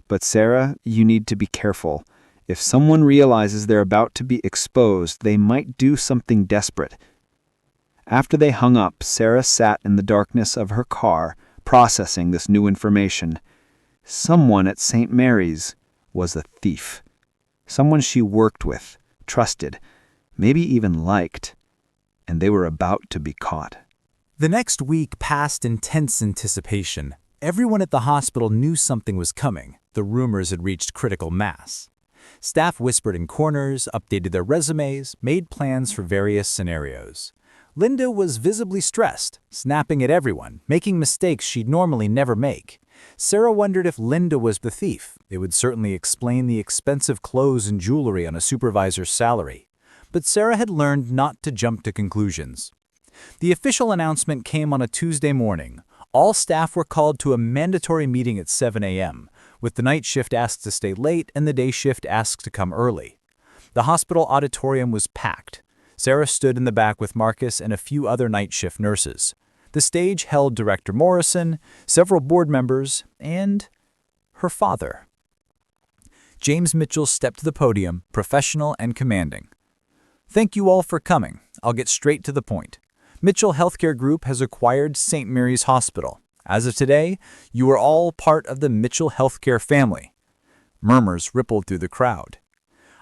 But Sarah, you need to be careful. If someone realizes they're about to be exposed, they might do something desperate. After they hung up, Sarah sat in the darkness of her car, processing this new information. Someone at St. Mary's was a thief. Someone she worked with, trusted, maybe even liked. And they were about to be caught. The next week passed in tense anticipation. Everyone at the hospital knew something was coming. The rumors had reached critical mass. Staff whispered in corners, updated their resumes, made plans for various scenarios. Linda was visibly stressed, snapping at everyone, making mistakes she'd normally never make. Sarah wondered if Linda was the thief. It would certainly explain the expensive clothes and jewelry on a supervisor's salary. But Sarah had learned not to jump to conclusions. The official announcement came on a Tuesday morning. All staff were called to a mandatory meeting at 7 a.m., with the night shift asked to stay late and the day shift asked to come early. The hospital auditorium was packed. Sarah stood in the back with Marcus and a few other night shift nurses. The stage held Director Morrison, several board members, and her father. James Mitchell stepped to the podium, professional and commanding. Thank you all for coming. I'll get straight to the point. Mitchell Healthcare Group has acquired St. Mary's Hospital. As of today, you are all part of the Mitchell Healthcare family. Murmurs rippled through the crowd.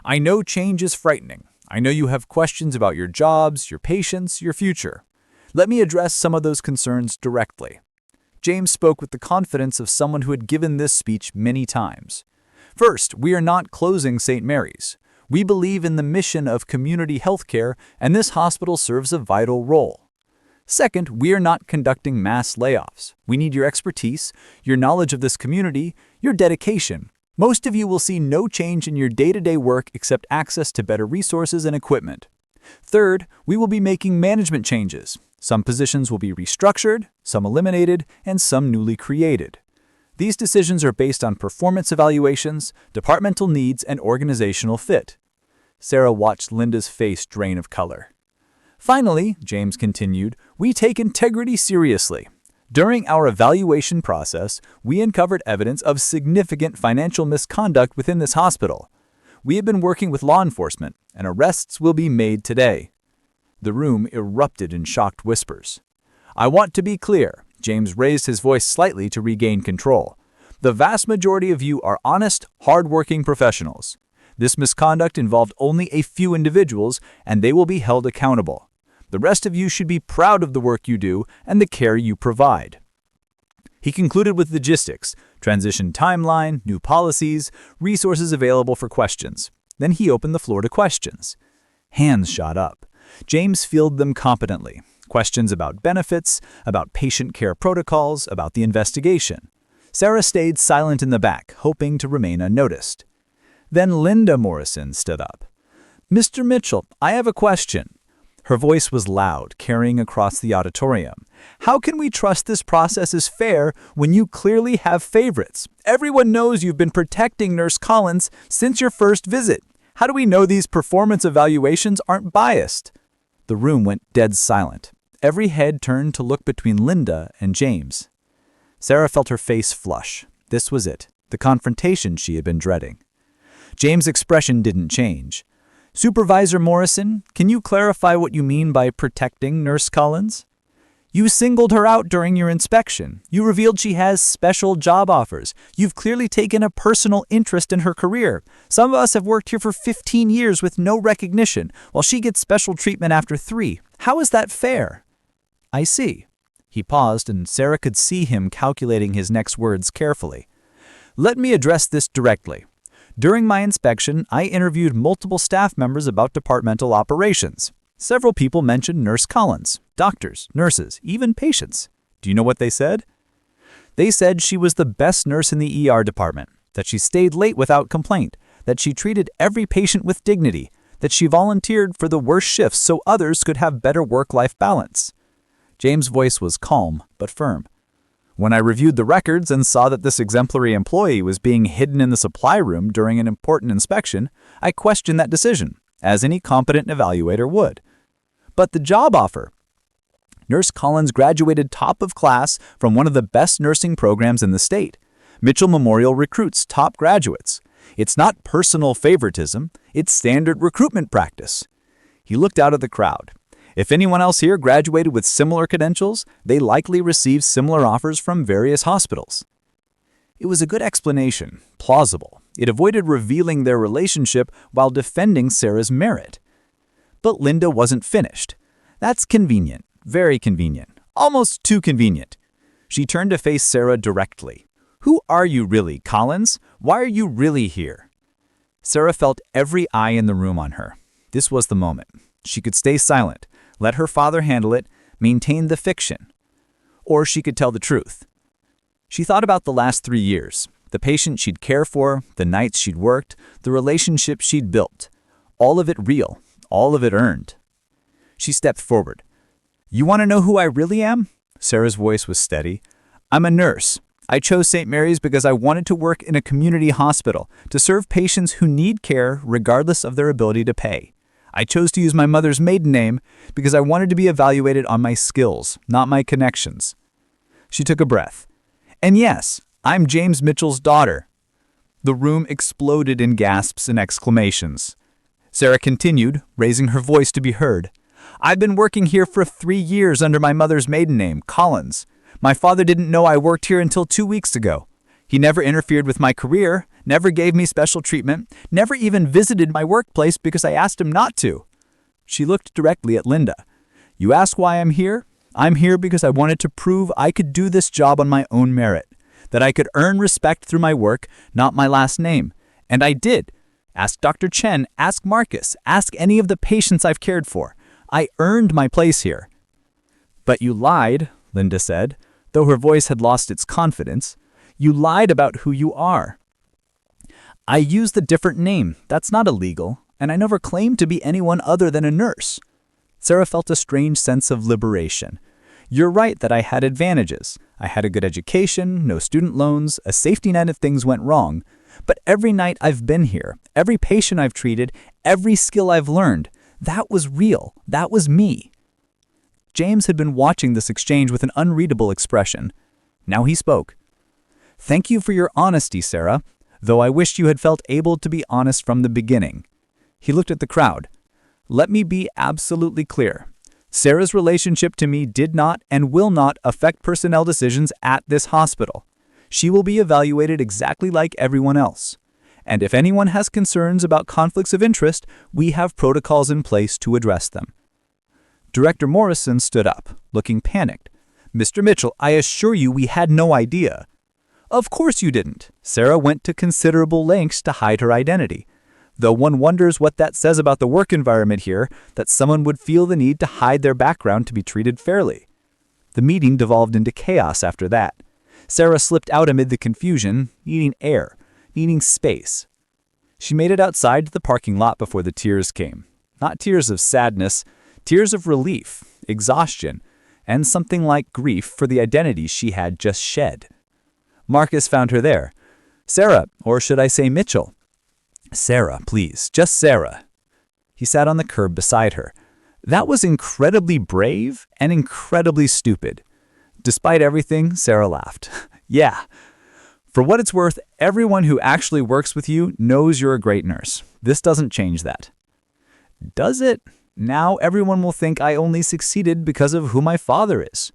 I know change is frightening. I know you have questions about your jobs, your patients, your future. Let me address some of those concerns directly. James spoke with the confidence of someone who had given this speech many times. First, we are not closing St. Mary's. We believe in the mission of community healthcare, and this hospital serves a vital role. Second, we are not conducting mass layoffs. We need your expertise, your knowledge of this community, your dedication. Most of you will see no change in your day-to-day work except access to better resources and equipment. Third, we will be making management changes. Some positions will be restructured, some eliminated, and some newly created. These decisions are based on performance evaluations, departmental needs, and organizational fit. Sarah watched Linda's face drain of color. Finally, James continued, we take integrity seriously. During our evaluation process, we uncovered evidence of significant financial misconduct within this hospital. We have been working with law enforcement, and arrests will be made today. The room erupted in shocked whispers. I want to be clear. James raised his voice slightly to regain control. The vast majority of you are honest, hard-working professionals. This misconduct involved only a few individuals, and they will be held accountable. The rest of you should be proud of the work you do and the care you provide. He concluded with logistics, transition timeline, new policies, resources available for questions. Then he opened the floor to questions. Hands shot up. James fielded them competently. Questions about benefits, about patient care protocols, about the investigation. Sarah stayed silent in the back, hoping to remain unnoticed. Then Linda Morrison stood up. "Mr. Mitchell, I have a question." Her voice was loud, carrying across the auditorium. "How can we trust this process is fair when you clearly have favorites? Everyone knows you've been protecting Nurse Collins since your first visit. How do we know these performance evaluations aren't biased?" The room went dead silent. Every head turned to look between Linda and James. Sarah felt her face flush. This was it, the confrontation she had been dreading. James' expression didn't change. "Supervisor Morrison, can you clarify what you mean by protecting Nurse Collins? You singled her out during your inspection. You revealed she has special job offers. You've clearly taken a personal interest in her career. Some of us have worked here for 15 years with no recognition, while she gets special treatment after 3. How is that fair?" "I see." He paused, and Sarah could see him calculating his next words carefully. "Let me address this directly. During my inspection, I interviewed multiple staff members about departmental operations. Several people mentioned Nurse Collins, doctors, nurses, even patients. Do you know what they said? They said she was the best nurse in the ER department, that she stayed late without complaint, that she treated every patient with dignity, that she volunteered for the worst shifts so others could have better work-life balance." James' voice was calm but firm. "When I reviewed the records and saw that this exemplary employee was being hidden in the supply room during an important inspection, I questioned that decision, as any competent evaluator would. But the job offer. Nurse Collins graduated top of class from one of the best nursing programs in the state. Mitchell Memorial recruits top graduates. It's not personal favoritism, it's standard recruitment practice." He looked out at the crowd. If anyone else here graduated with similar credentials, they likely received similar offers from various hospitals. It was a good explanation, plausible. It avoided revealing their relationship while defending Sarah's merit. But Linda wasn't finished. That's convenient, very convenient, almost too convenient. She turned to face Sarah directly. "Who are you really, Collins? Why are you really here?" Sarah felt every eye in the room on her. This was the moment. She could stay silent, let her father handle it, maintain the fiction. Or she could tell the truth. She thought about the last 3 years, the patient she'd care for, the nights she'd worked, the relationship she'd built. All of it real, all of it earned. She stepped forward. "You want to know who I really am?" Sarah's voice was steady. "I'm a nurse. I chose St. Mary's because I wanted to work in a community hospital to serve patients who need care regardless of their ability to pay. I chose to use my mother's maiden name because I wanted to be evaluated on my skills, not my connections." She took a breath. "And yes, I'm James Mitchell's daughter." The room exploded in gasps and exclamations. Sarah continued, raising her voice to be heard. "I've been working here for 3 years under my mother's maiden name, Collins. My father didn't know I worked here until 2 weeks ago. He never interfered with my career, never gave me special treatment, never even visited my workplace because I asked him not to." She looked directly at Linda. "You ask why I'm here? I'm here because I wanted to prove I could do this job on my own merit, that I could earn respect through my work, not my last name. And I did. Ask Dr. Chen, ask Marcus, ask any of the patients I've cared for. I earned my place here." "But you lied," Linda said, though her voice had lost its confidence. "You lied about who you are." "I used a different name. That's not illegal. And I never claimed to be anyone other than a nurse." Sarah felt a strange sense of liberation. "You're right that I had advantages. I had a good education, no student loans, a safety net if things went wrong. But every night I've been here, every patient I've treated, every skill I've learned, that was real. That was me." James had been watching this exchange with an unreadable expression. Now he spoke. "Thank you for your honesty, Sarah, though I wished you had felt able to be honest from the beginning." He looked at the crowd. "Let me be absolutely clear. Sarah's relationship to me did not and will not affect personnel decisions at this hospital. She will be evaluated exactly like everyone else. And if anyone has concerns about conflicts of interest, we have protocols in place to address them." Director Morrison stood up, looking panicked. Mr. Mitchell, I assure you we had no idea. Of course you didn't. Sarah went to considerable lengths to hide her identity. Though one wonders what that says about the work environment here, that someone would feel the need to hide their background to be treated fairly. The meeting devolved into chaos after that. Sarah slipped out amid the confusion, needing air, needing space. She made it outside to the parking lot before the tears came. Not tears of sadness, tears of relief, exhaustion, and something like grief for the identity she had just shed. Marcus found her there. Sarah, or should I say Mitchell? Sarah, please, just Sarah. He sat on the curb beside her. That was incredibly brave and incredibly stupid. Despite everything, Sarah laughed. Yeah. For what it's worth, everyone who actually works with you knows you're a great nurse. This doesn't change that. Does it? Now everyone will think I only succeeded because of who my father is.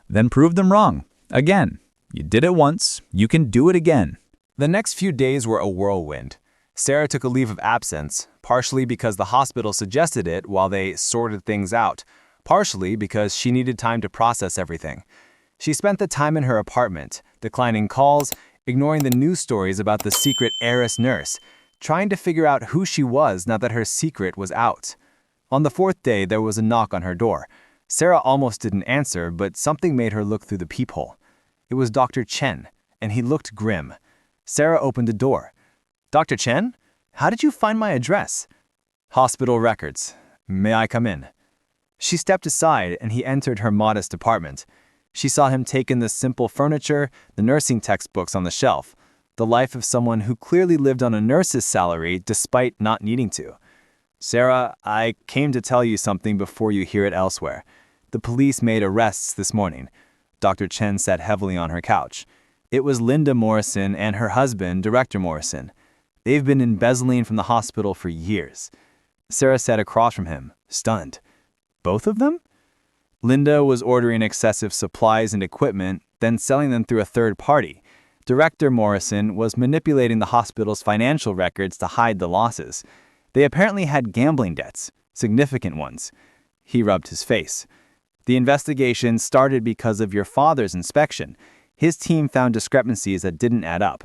Then prove them wrong. Again. You did it once. You can do it again. The next few days were a whirlwind. Sarah took a leave of absence, partially because the hospital suggested it while they sorted things out, partially because she needed time to process everything. She spent the time in her apartment, declining calls, ignoring the news stories about the secret heiress nurse, trying to figure out who she was now that her secret was out. On the fourth day, there was a knock on her door. Sarah almost didn't answer, but something made her look through the peephole. It was Dr. Chen, and he looked grim. Sarah opened the door. Dr. Chen? How did you find my address? Hospital records. May I come in? She stepped aside, and he entered her modest apartment. She saw him take in the simple furniture, the nursing textbooks on the shelf, the life of someone who clearly lived on a nurse's salary despite not needing to. Sarah, I came to tell you something before you hear it elsewhere. The police made arrests this morning. Dr. Chen sat heavily on her couch. It was Linda Morrison and her husband, Director Morrison. They've been embezzling from the hospital for years. Sarah sat across from him, stunned. Both of them? Linda was ordering excessive supplies and equipment, then selling them through a third party. Director Morrison was manipulating the hospital's financial records to hide the losses. They apparently had gambling debts, significant ones. He rubbed his face. The investigation started because of your father's inspection. His team found discrepancies that didn't add up.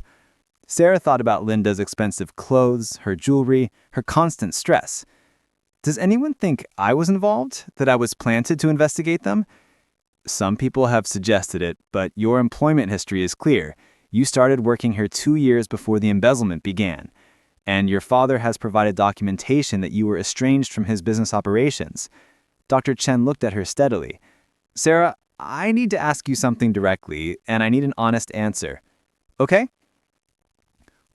Sarah thought about Linda's expensive clothes, her jewelry, her constant stress. Does anyone think I was involved, that I was planted to investigate them? Some people have suggested it, but your employment history is clear. You started working here 2 years before the embezzlement began, and your father has provided documentation that you were estranged from his business operations. Dr. Chen looked at her steadily. Sarah, I need to ask you something directly, and I need an honest answer. Okay?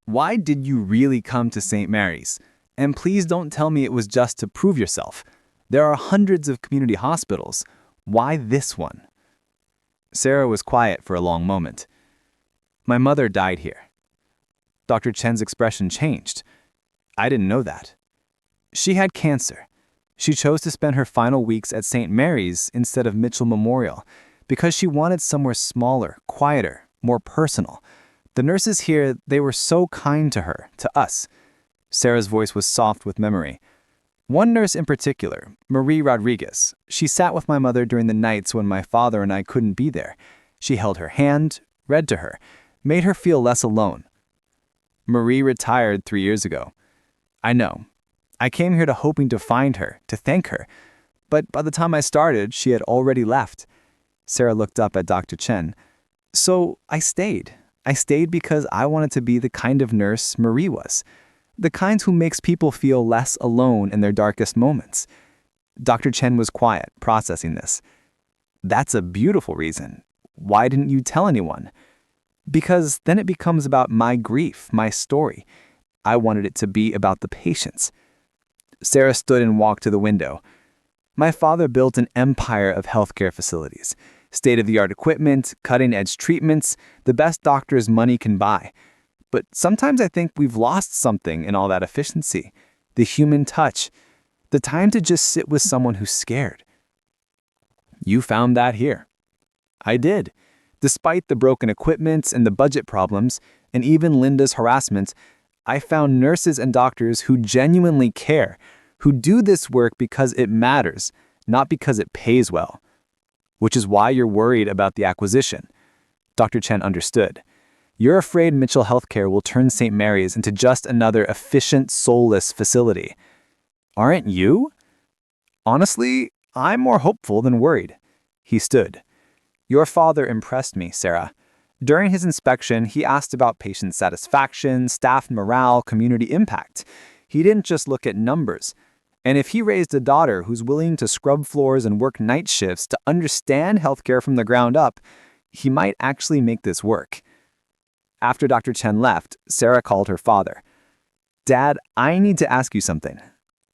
Why did you really come to St. Mary's? And please don't tell me it was just to prove yourself. There are hundreds of community hospitals. Why this one? Sarah was quiet for a long moment. My mother died here. Dr. Chen's expression changed. I didn't know that. She had cancer. She chose to spend her final weeks at St. Mary's instead of Mitchell Memorial because she wanted somewhere smaller, quieter, more personal. The nurses here, they were so kind to her, to us. Sarah's voice was soft with memory. One nurse in particular, Marie Rodriguez, she sat with my mother during the nights when my father and I couldn't be there. She held her hand, read to her, made her feel less alone. Marie retired 3 years ago. I know. I came here hoping to find her, to thank her. But by the time I started, she had already left. Sarah looked up at Dr. Chen. So I stayed. I stayed because I wanted to be the kind of nurse Marie was. The kind who makes people feel less alone in their darkest moments. Dr. Chen was quiet, processing this. That's a beautiful reason. Why didn't you tell anyone? Because then it becomes about my grief, my story. I wanted it to be about the patients. Sarah stood and walked to the window. My father built an empire of healthcare facilities. State-of-the-art equipment, cutting-edge treatments, the best doctors money can buy. But sometimes I think we've lost something in all that efficiency. The human touch. The time to just sit with someone who's scared. You found that here. I did. Despite the broken equipment and the budget problems, and even Linda's harassment, I found nurses and doctors who genuinely care, who do this work because it matters, not because it pays well. which is why you're worried about the acquisition. Dr. Chen understood. You're afraid Mitchell Healthcare will turn St. Mary's into just another efficient, soulless facility. Aren't you? Honestly, I'm more hopeful than worried. He stood. Your father impressed me, Sarah. During his inspection, he asked about patient satisfaction, staff morale, community impact. He didn't just look at numbers. And if he raised a daughter who's willing to scrub floors and work night shifts to understand healthcare from the ground up, he might actually make this work. After Dr. Chen left, Sarah called her father. Dad, I need to ask you something.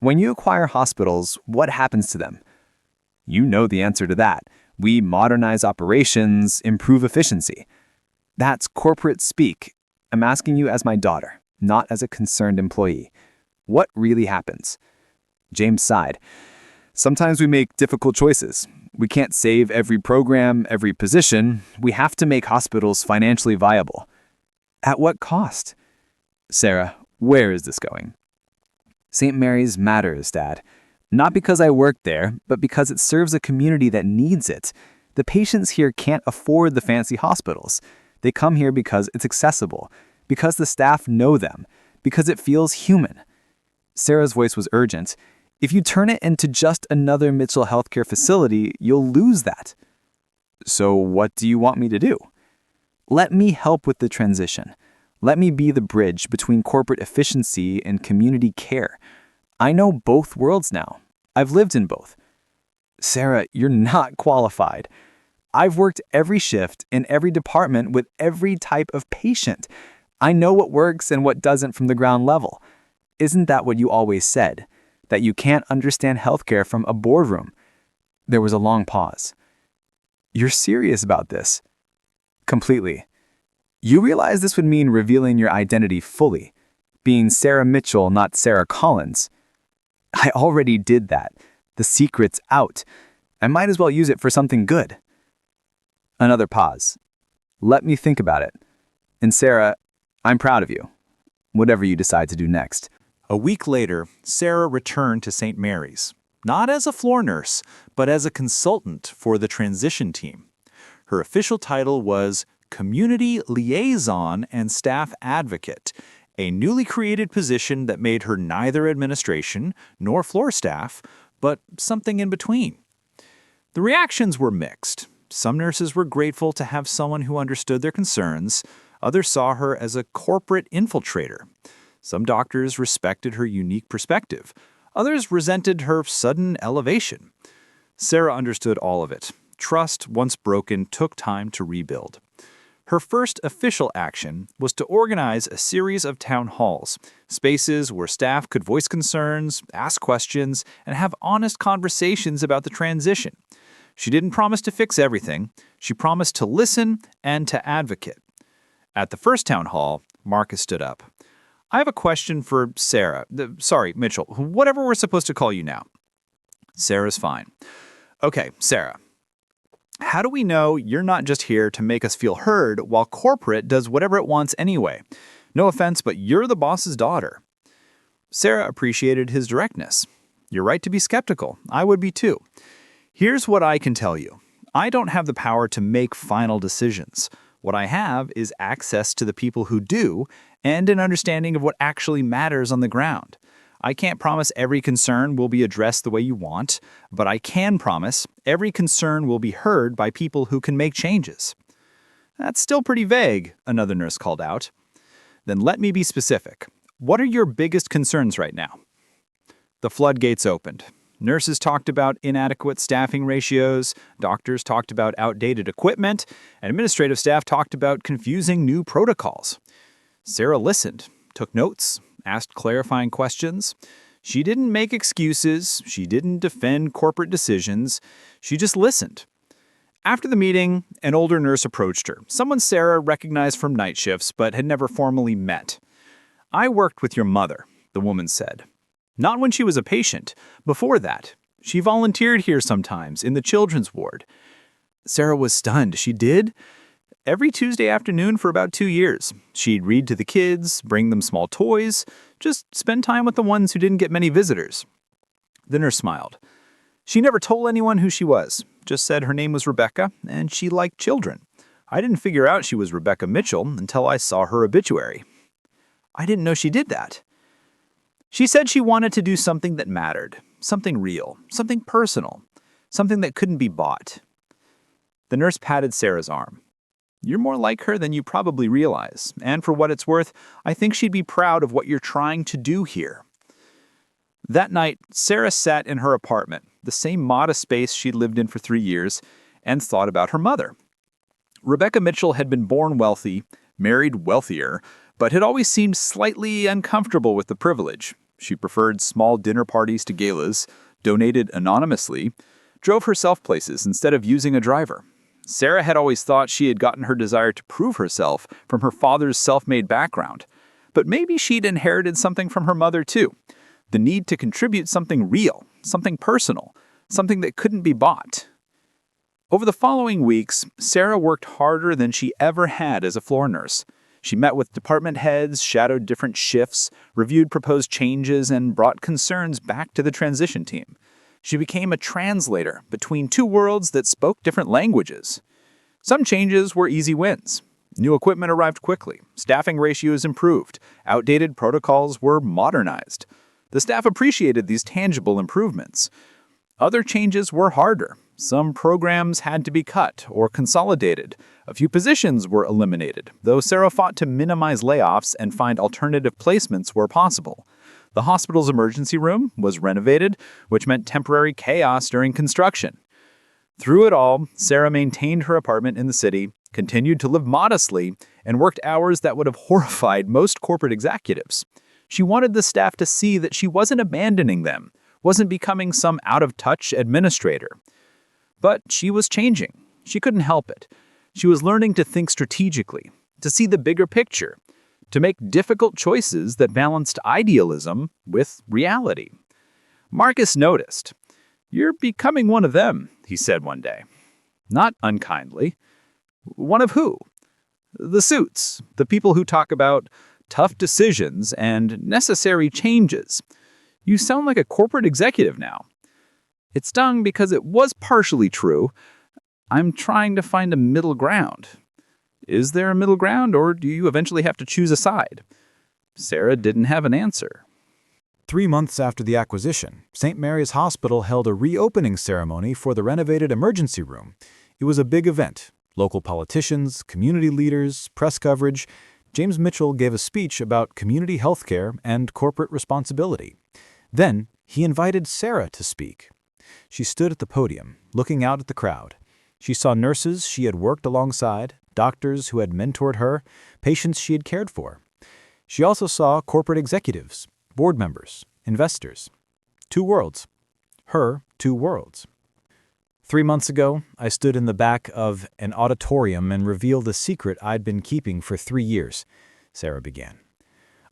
When you acquire hospitals, what happens to them? You know the answer to that. We modernize operations, improve efficiency. That's corporate speak. I'm asking you as my daughter, not as a concerned employee. What really happens? James sighed. Sometimes we make difficult choices. We can't save every program, every position. We have to make hospitals financially viable. At what cost? Sarah, where is this going? St. Mary's matters, Dad. Not because I work there, but because it serves a community that needs it. The patients here can't afford the fancy hospitals. They come here because it's accessible, because the staff know them, because it feels human. Sarah's voice was urgent. If you turn it into just another Mitchell Healthcare facility, you'll lose that. So what do you want me to do? Let me help with the transition. Let me be the bridge between corporate efficiency and community care. I know both worlds now. I've lived in both. Sarah, you're not qualified. I've worked every shift in every department with every type of patient. I know what works and what doesn't from the ground level. Isn't that what you always said? That you can't understand healthcare from a boardroom? There was a long pause. You're serious about this? Completely. You realize this would mean revealing your identity fully, being Sarah Mitchell, not Sarah Collins. I already did that. The secret's out. I might as well use it for something good. Another pause. Let me think about it. And Sarah, I'm proud of you. Whatever you decide to do next. A week later, Sarah returned to St. Mary's, not as a floor nurse, but as a consultant for the transition team. Her official title was Community Liaison and Staff Advocate, a newly created position that made her neither administration nor floor staff, but something in between. The reactions were mixed. Some nurses were grateful to have someone who understood their concerns. Others saw her as a corporate infiltrator. Some doctors respected her unique perspective. Others resented her sudden elevation. Sarah understood all of it. Trust, once broken, took time to rebuild. Her first official action was to organize a series of town halls, spaces where staff could voice concerns, ask questions, and have honest conversations about the transition. She didn't promise to fix everything. She promised to listen and to advocate. At the first town hall, Marcus stood up. I have a question for Sarah. Sorry, Mitchell, whatever we're supposed to call you now. Sarah's fine. Okay, Sarah. How do we know you're not just here to make us feel heard while corporate does whatever it wants anyway? No offense, but you're the boss's daughter. Sarah appreciated his directness. You're right to be skeptical. I would be too. Here's what I can tell you. I don't have the power to make final decisions. What I have is access to the people who do and an understanding of what actually matters on the ground. I can't promise every concern will be addressed the way you want, but I can promise every concern will be heard by people who can make changes. That's still pretty vague, another nurse called out. Then let me be specific. What are your biggest concerns right now? The floodgates opened. Nurses talked about inadequate staffing ratios, doctors talked about outdated equipment, and administrative staff talked about confusing new protocols. Sarah listened, took notes, asked clarifying questions. She didn't make excuses. She didn't defend corporate decisions. She just listened. After the meeting, an older nurse approached her, someone Sarah recognized from night shifts but had never formally met. I worked with your mother, the woman said. Not when she was a patient. Before that, she volunteered here sometimes in the children's ward. Sarah was stunned. She did? Every Tuesday afternoon for about 2 years. She'd read to the kids, bring them small toys, just spend time with the ones who didn't get many visitors. The nurse smiled. She never told anyone who she was. just said her name was Rebecca and she liked children. I didn't figure out she was Rebecca Mitchell until I saw her obituary. I didn't know she did that. She said she wanted to do something that mattered, something real, something personal, something that couldn't be bought. The nurse patted Sarah's arm. You're more like her than you probably realize, and for what it's worth, I think she'd be proud of what you're trying to do here. That night, Sarah sat in her apartment, the same modest space she'd lived in for 3 years, and thought about her mother. Rebecca Mitchell had been born wealthy, married wealthier, but had always seemed slightly uncomfortable with the privilege. She preferred small dinner parties to galas, donated anonymously, drove herself places instead of using a driver. Sarah had always thought she had gotten her desire to prove herself from her father's self-made background. But maybe she'd inherited something from her mother too. The need to contribute something real, something personal, something that couldn't be bought. Over the following weeks, Sarah worked harder than she ever had as a floor nurse. She met with department heads, shadowed different shifts, reviewed proposed changes, and brought concerns back to the transition team. She became a translator between two worlds that spoke different languages. Some changes were easy wins. New equipment arrived quickly, staffing ratios improved, outdated protocols were modernized. The staff appreciated these tangible improvements. Other changes were harder. Some programs had to be cut or consolidated. A few positions were eliminated, though Sarah fought to minimize layoffs and find alternative placements where possible. The hospital's emergency room was renovated, which meant temporary chaos during construction. Through it all, Sarah maintained her apartment in the city, continued to live modestly, and worked hours that would have horrified most corporate executives. She wanted the staff to see that she wasn't abandoning them, wasn't becoming some out-of-touch administrator. But she was changing. She couldn't help it. She was learning to think strategically, to see the bigger picture, to make difficult choices that balanced idealism with reality. Marcus noticed. "You're becoming one of them," he said one day. Not unkindly. One of who? The suits, the people who talk about tough decisions and necessary changes. You sound like a corporate executive now. It stung because it was partially true. I'm trying to find a middle ground. Is there a middle ground, or do you eventually have to choose a side? Sarah didn't have an answer. 3 months after the acquisition, St. Mary's Hospital held a reopening ceremony for the renovated emergency room. It was a big event. Local politicians, community leaders, press coverage. James Mitchell gave a speech about community healthcare and corporate responsibility. Then, he invited Sarah to speak. She stood at the podium, looking out at the crowd. She saw nurses she had worked alongside, doctors who had mentored her, patients she had cared for. She also saw corporate executives, board members, investors. 2 worlds. Her 2 worlds. 3 months ago, I stood in the back of an auditorium and revealed a secret I'd been keeping for 3 years, Sarah began.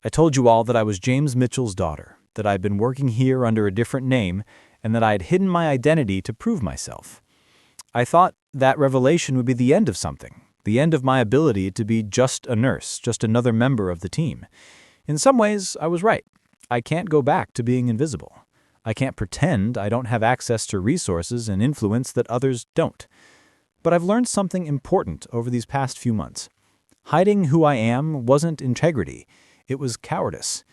I told you all that I was James Mitchell's daughter, that I'd been working here under a different name, and that I had hidden my identity to prove myself. I thought that revelation would be the end of something, the end of my ability to be just a nurse, just another member of the team. In some ways, I was right. I can't go back to being invisible. I can't pretend I don't have access to resources and influence that others don't. But I've learned something important over these past few months. Hiding who I am wasn't integrity. It was cowardice.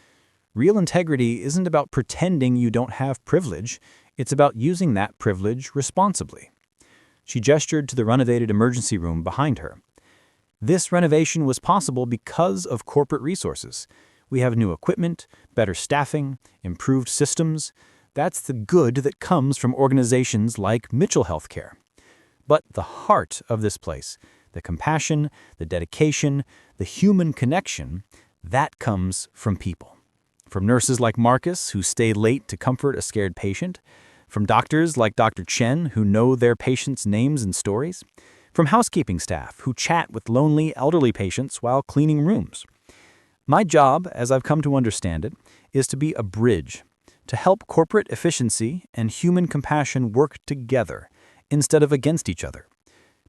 Real integrity isn't about pretending you don't have privilege. It's about using that privilege responsibly. She gestured to the renovated emergency room behind her. This renovation was possible because of corporate resources. We have new equipment, better staffing, improved systems. That's the good that comes from organizations like Mitchell Healthcare. But the heart of this place, the compassion, the dedication, the human connection, that comes from people. From nurses like Marcus, who stay late to comfort a scared patient. From doctors like Dr. Chen, who know their patients' names and stories. From housekeeping staff, who chat with lonely elderly patients while cleaning rooms. My job, as I've come to understand it, is to be a bridge, to help corporate efficiency and human compassion work together instead of against each other.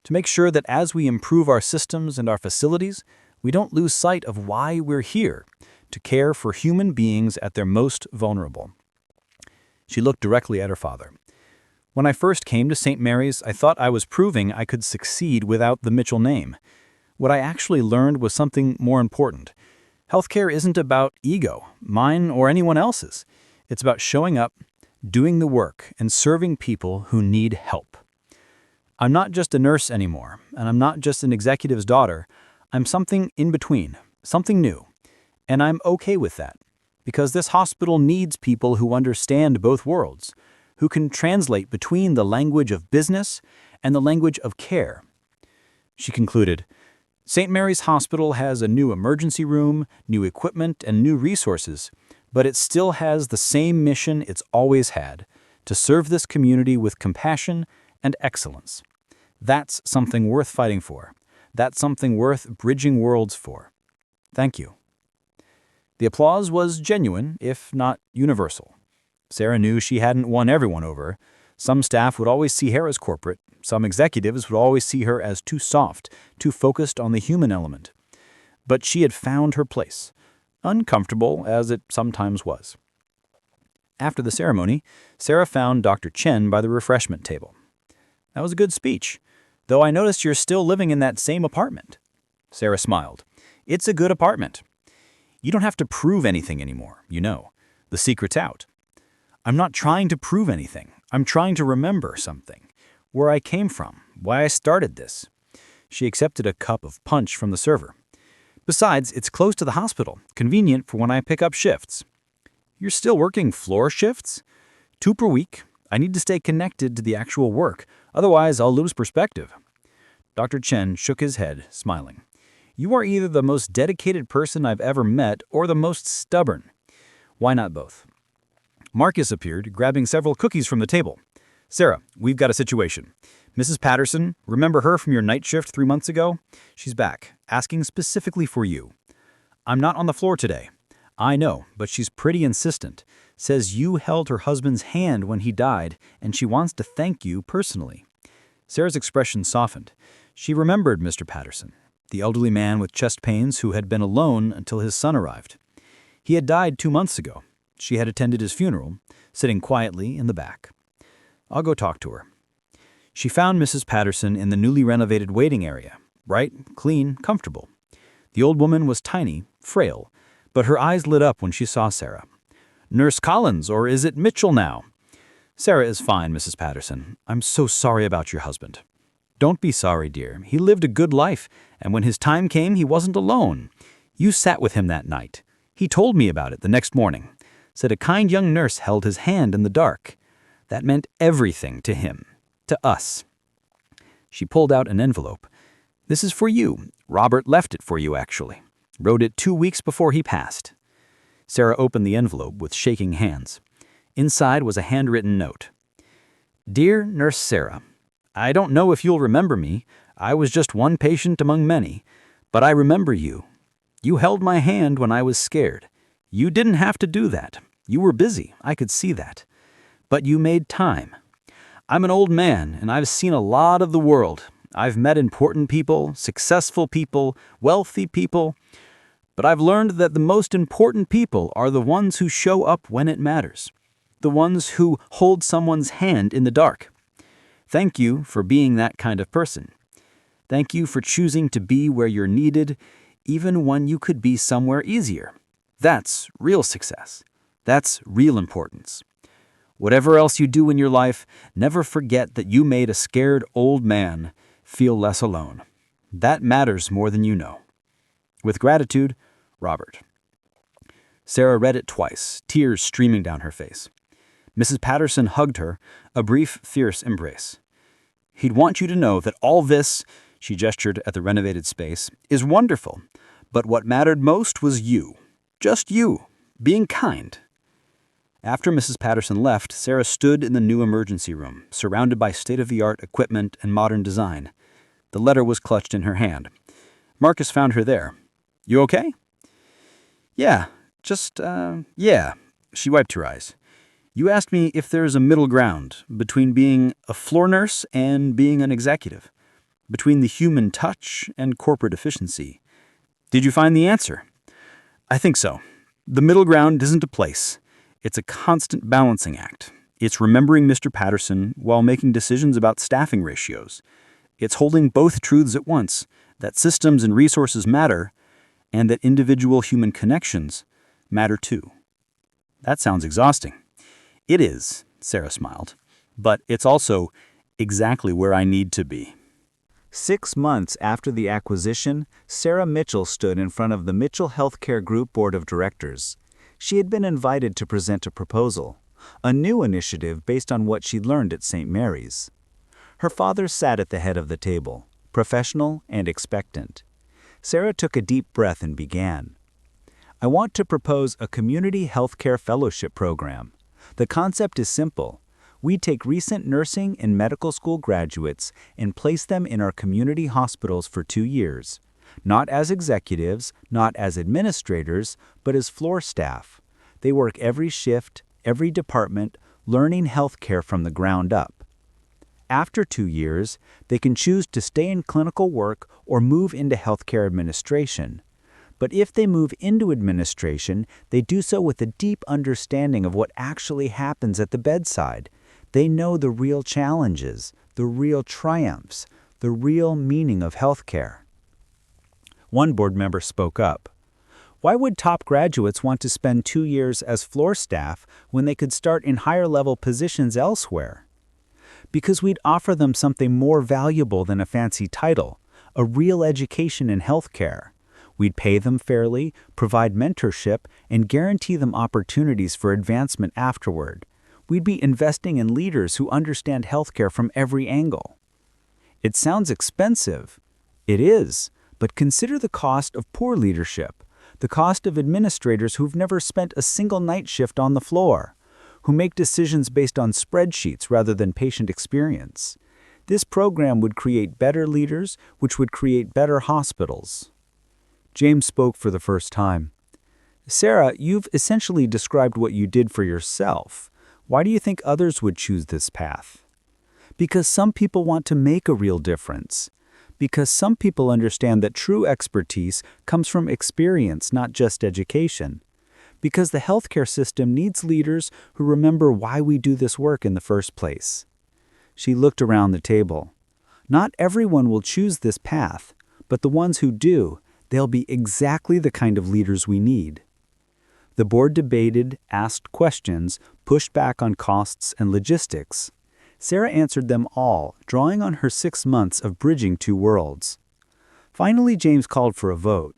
To make sure that as we improve our systems and our facilities, we don't lose sight of why we're here, to care for human beings at their most vulnerable. She looked directly at her father. When I first came to St. Mary's, I thought I was proving I could succeed without the Mitchell name. What I actually learned was something more important. Healthcare isn't about ego, mine or anyone else's. It's about showing up, doing the work, and serving people who need help. I'm not just a nurse anymore, and I'm not just an executive's daughter. I'm something in between, something new. And I'm okay with that, because this hospital needs people who understand both worlds, who can translate between the language of business and the language of care. She concluded, St. Mary's Hospital has a new emergency room, new equipment, and new resources, but it still has the same mission it's always had, to serve this community with compassion and excellence. That's something worth fighting for. That's something worth bridging worlds for. Thank you. The applause was genuine, if not universal. Sarah knew she hadn't won everyone over. Some staff would always see her as corporate. Some executives would always see her as too soft, too focused on the human element. But she had found her place, uncomfortable as it sometimes was. After the ceremony, Sarah found Dr. Chen by the refreshment table. That was a good speech, though I noticed you're still living in that same apartment. Sarah smiled. It's a good apartment. You don't have to prove anything anymore, you know. The secret's out. I'm not trying to prove anything. I'm trying to remember something. Where I came from, why I started this. She accepted a cup of punch from the server. Besides, it's close to the hospital, convenient for when I pick up shifts. You're still working floor shifts? 2 per week. I need to stay connected to the actual work, otherwise I'll lose perspective. Dr. Chen shook his head, smiling. You are either the most dedicated person I've ever met or the most stubborn. Why not both? Marcus appeared, grabbing several cookies from the table. Sarah, we've got a situation. Mrs. Patterson, remember her from your night shift 3 months ago? She's back, asking specifically for you. I'm not on the floor today. I know, but she's pretty insistent. Says you held her husband's hand when he died, and she wants to thank you personally. Sarah's expression softened. She remembered Mr. Patterson, the elderly man with chest pains who had been alone until his son arrived. He had died 2 months ago. She had attended his funeral, sitting quietly in the back. I'll go talk to her. She found Mrs. Patterson in the newly renovated waiting area, bright, clean, comfortable. The old woman was tiny, frail, but her eyes lit up when she saw Sarah. Nurse Collins, or is it Mitchell now? Sarah is fine, Mrs. Patterson. I'm so sorry about your husband. Don't be sorry, dear. He lived a good life, and when his time came, he wasn't alone. You sat with him that night. He told me about it the next morning. Said a kind young nurse held his hand in the dark. That meant everything to him, to us. She pulled out an envelope. This is for you. Robert left it for you, actually. Wrote it 2 weeks before he passed. Sarah opened the envelope with shaking hands. Inside was a handwritten note. Dear Nurse Sarah, I don't know if you'll remember me. I was just one patient among many. But I remember you. You held my hand when I was scared. You didn't have to do that. You were busy. I could see that. But you made time. I'm an old man, and I've seen a lot of the world. I've met important people, successful people, wealthy people. But I've learned that the most important people are the ones who show up when it matters. The ones who hold someone's hand in the dark. Thank you for being that kind of person. Thank you for choosing to be where you're needed, even when you could be somewhere easier. That's real success. That's real importance. Whatever else you do in your life, never forget that you made a scared old man feel less alone. That matters more than you know. With gratitude, Robert. Sarah read it twice, tears streaming down her face. Mrs. Patterson hugged her, a brief, fierce embrace. He'd want you to know that all this, she gestured at the renovated space, is wonderful, but what mattered most was you. Just you, being kind. After Mrs. Patterson left, Sarah stood in the new emergency room, surrounded by state-of-the-art equipment and modern design. The letter was clutched in her hand. Marcus found her there. You okay? Yeah. She wiped her eyes. You asked me if there's a middle ground between being a floor nurse and being an executive, between the human touch and corporate efficiency. Did you find the answer? I think so. The middle ground isn't a place. It's a constant balancing act. It's remembering Mr. Patterson while making decisions about staffing ratios. It's holding both truths at once, that systems and resources matter, and that individual human connections matter too. That sounds exhausting. It is, Sarah smiled, but it's also exactly where I need to be. 6 months after the acquisition, Sarah Mitchell stood in front of the Mitchell Healthcare Group Board of Directors. She had been invited to present a proposal, a new initiative based on what she'd learned at St. Mary's. Her father sat at the head of the table, professional and expectant. Sarah took a deep breath and began. I want to propose a community healthcare fellowship program. The concept is simple. We take recent nursing and medical school graduates and place them in our community hospitals for 2 years, not as executives, not as administrators, but as floor staff. They work every shift, every department, learning healthcare from the ground up. After 2 years, they can choose to stay in clinical work or move into healthcare administration. But if they move into administration, they do so with a deep understanding of what actually happens at the bedside. They know the real challenges, the real triumphs, the real meaning of healthcare. One board member spoke up. Why would top graduates want to spend 2 years as floor staff when they could start in higher-level positions elsewhere? Because we'd offer them something more valuable than a fancy title, a real education in healthcare. We'd pay them fairly, provide mentorship, and guarantee them opportunities for advancement afterward. We'd be investing in leaders who understand healthcare from every angle. It sounds expensive. It is, but consider the cost of poor leadership, the cost of administrators who've never spent a single night shift on the floor, who make decisions based on spreadsheets rather than patient experience. This program would create better leaders, which would create better hospitals. James spoke for the first time. Sarah, you've essentially described what you did for yourself. Why do you think others would choose this path? Because some people want to make a real difference. Because some people understand that true expertise comes from experience, not just education. Because the healthcare system needs leaders who remember why we do this work in the first place. She looked around the table. Not everyone will choose this path, but the ones who do, they'll be exactly the kind of leaders we need. The board debated, asked questions, pushed back on costs and logistics. Sarah answered them all, drawing on her 6 months of bridging 2 worlds. Finally, James called for a vote.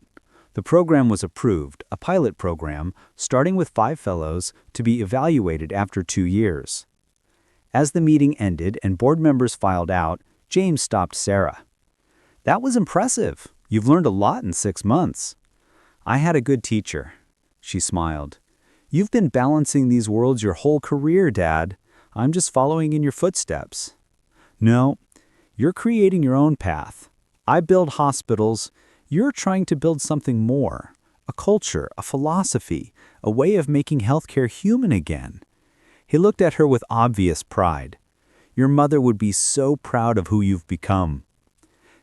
The program was approved, a pilot program, starting with 5 fellows, to be evaluated after 2 years. As the meeting ended and board members filed out, James stopped Sarah. That was impressive. You've learned a lot in 6 months. I had a good teacher. She smiled. You've been balancing these worlds your whole career, Dad. I'm just following in your footsteps. No, you're creating your own path. I build hospitals. You're trying to build something more. A culture, a philosophy, a way of making healthcare human again. He looked at her with obvious pride. Your mother would be so proud of who you've become.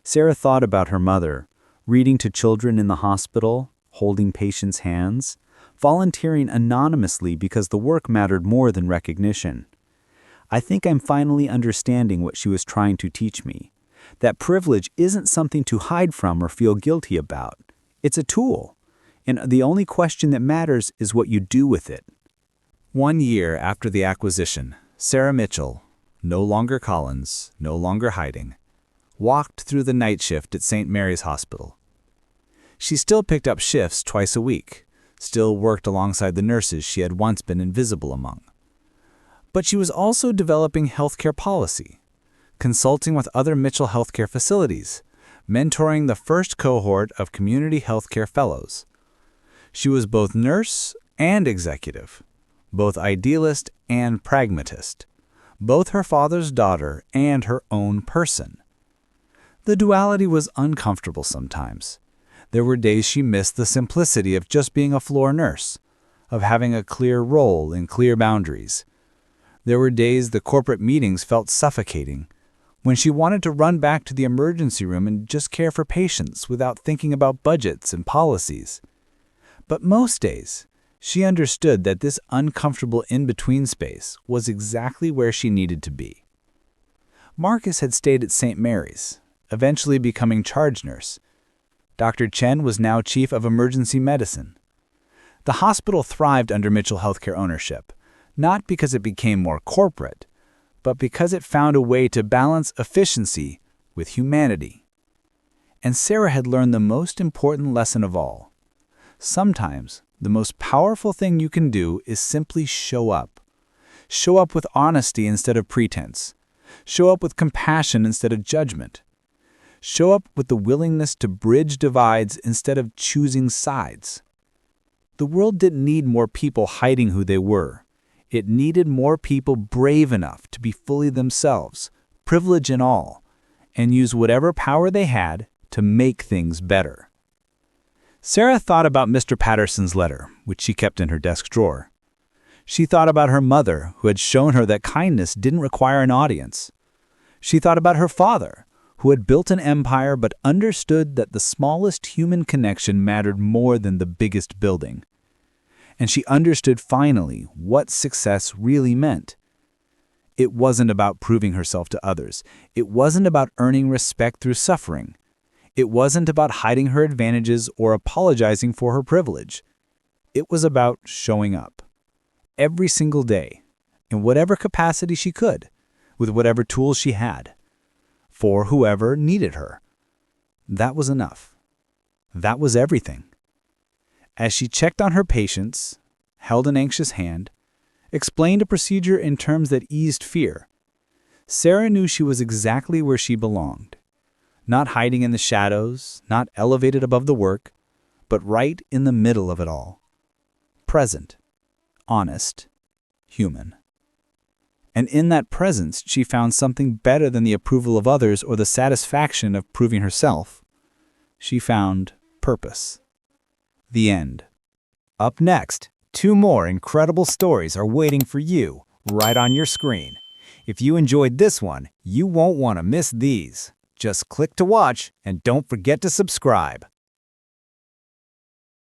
Sarah thought about her mother, reading to children in the hospital, holding patients' hands, volunteering anonymously because the work mattered more than recognition. I think I'm finally understanding what she was trying to teach me. That privilege isn't something to hide from or feel guilty about. It's a tool. And the only question that matters is what you do with it. 1 year after the acquisition, Sarah Mitchell, no longer Collins, no longer hiding, walked through the night shift at St. Mary's Hospital. She still picked up shifts twice a week, still worked alongside the nurses she had once been invisible among. But she was also developing healthcare policy, consulting with other Mitchell healthcare facilities, mentoring the first cohort of community healthcare fellows. She was both nurse and executive, both idealist and pragmatist, both her father's daughter and her own person. The duality was uncomfortable sometimes. There were days she missed the simplicity of just being a floor nurse, of having a clear role and clear boundaries. There were days the corporate meetings felt suffocating, when she wanted to run back to the emergency room and just care for patients without thinking about budgets and policies. But most days, She understood that this uncomfortable in-between space was exactly where she needed to be. Marcus had stayed at St. Mary's, eventually becoming charge nurse. Dr. Chen was now chief of emergency medicine. The hospital thrived under Mitchell Healthcare ownership, not because it became more corporate, but because it found a way to balance efficiency with humanity. And Sarah had learned the most important lesson of all. Sometimes, the most powerful thing you can do is simply show up. Show up with honesty instead of pretense. Show up with compassion instead of judgment. Show up with the willingness to bridge divides instead of choosing sides. The world didn't need more people hiding who they were. It needed more people brave enough to be fully themselves, privilege and all, and use whatever power they had to make things better. Sarah thought about Mr. Patterson's letter, which she kept in her desk drawer. She thought about her mother, who had shown her that kindness didn't require an audience. She thought about her father, who had built an empire but understood that the smallest human connection mattered more than the biggest building. And she understood finally what success really meant. It wasn't about proving herself to others. It wasn't about earning respect through suffering. It wasn't about hiding her advantages or apologizing for her privilege. It was about showing up. Every single day, in whatever capacity she could, with whatever tools she had, for whoever needed her. That was enough. That was everything. As she checked on her patients, held an anxious hand, explained a procedure in terms that eased fear, Sarah knew she was exactly where she belonged. Not hiding in the shadows, not elevated above the work, but right in the middle of it all. Present, honest, human. And in that presence, she found something better than the approval of others or the satisfaction of proving herself. She found purpose. The end. Up next, 2 more incredible stories are waiting for you right on your screen. If you enjoyed this one, you won't want to miss these. Just click to watch and don't forget to subscribe.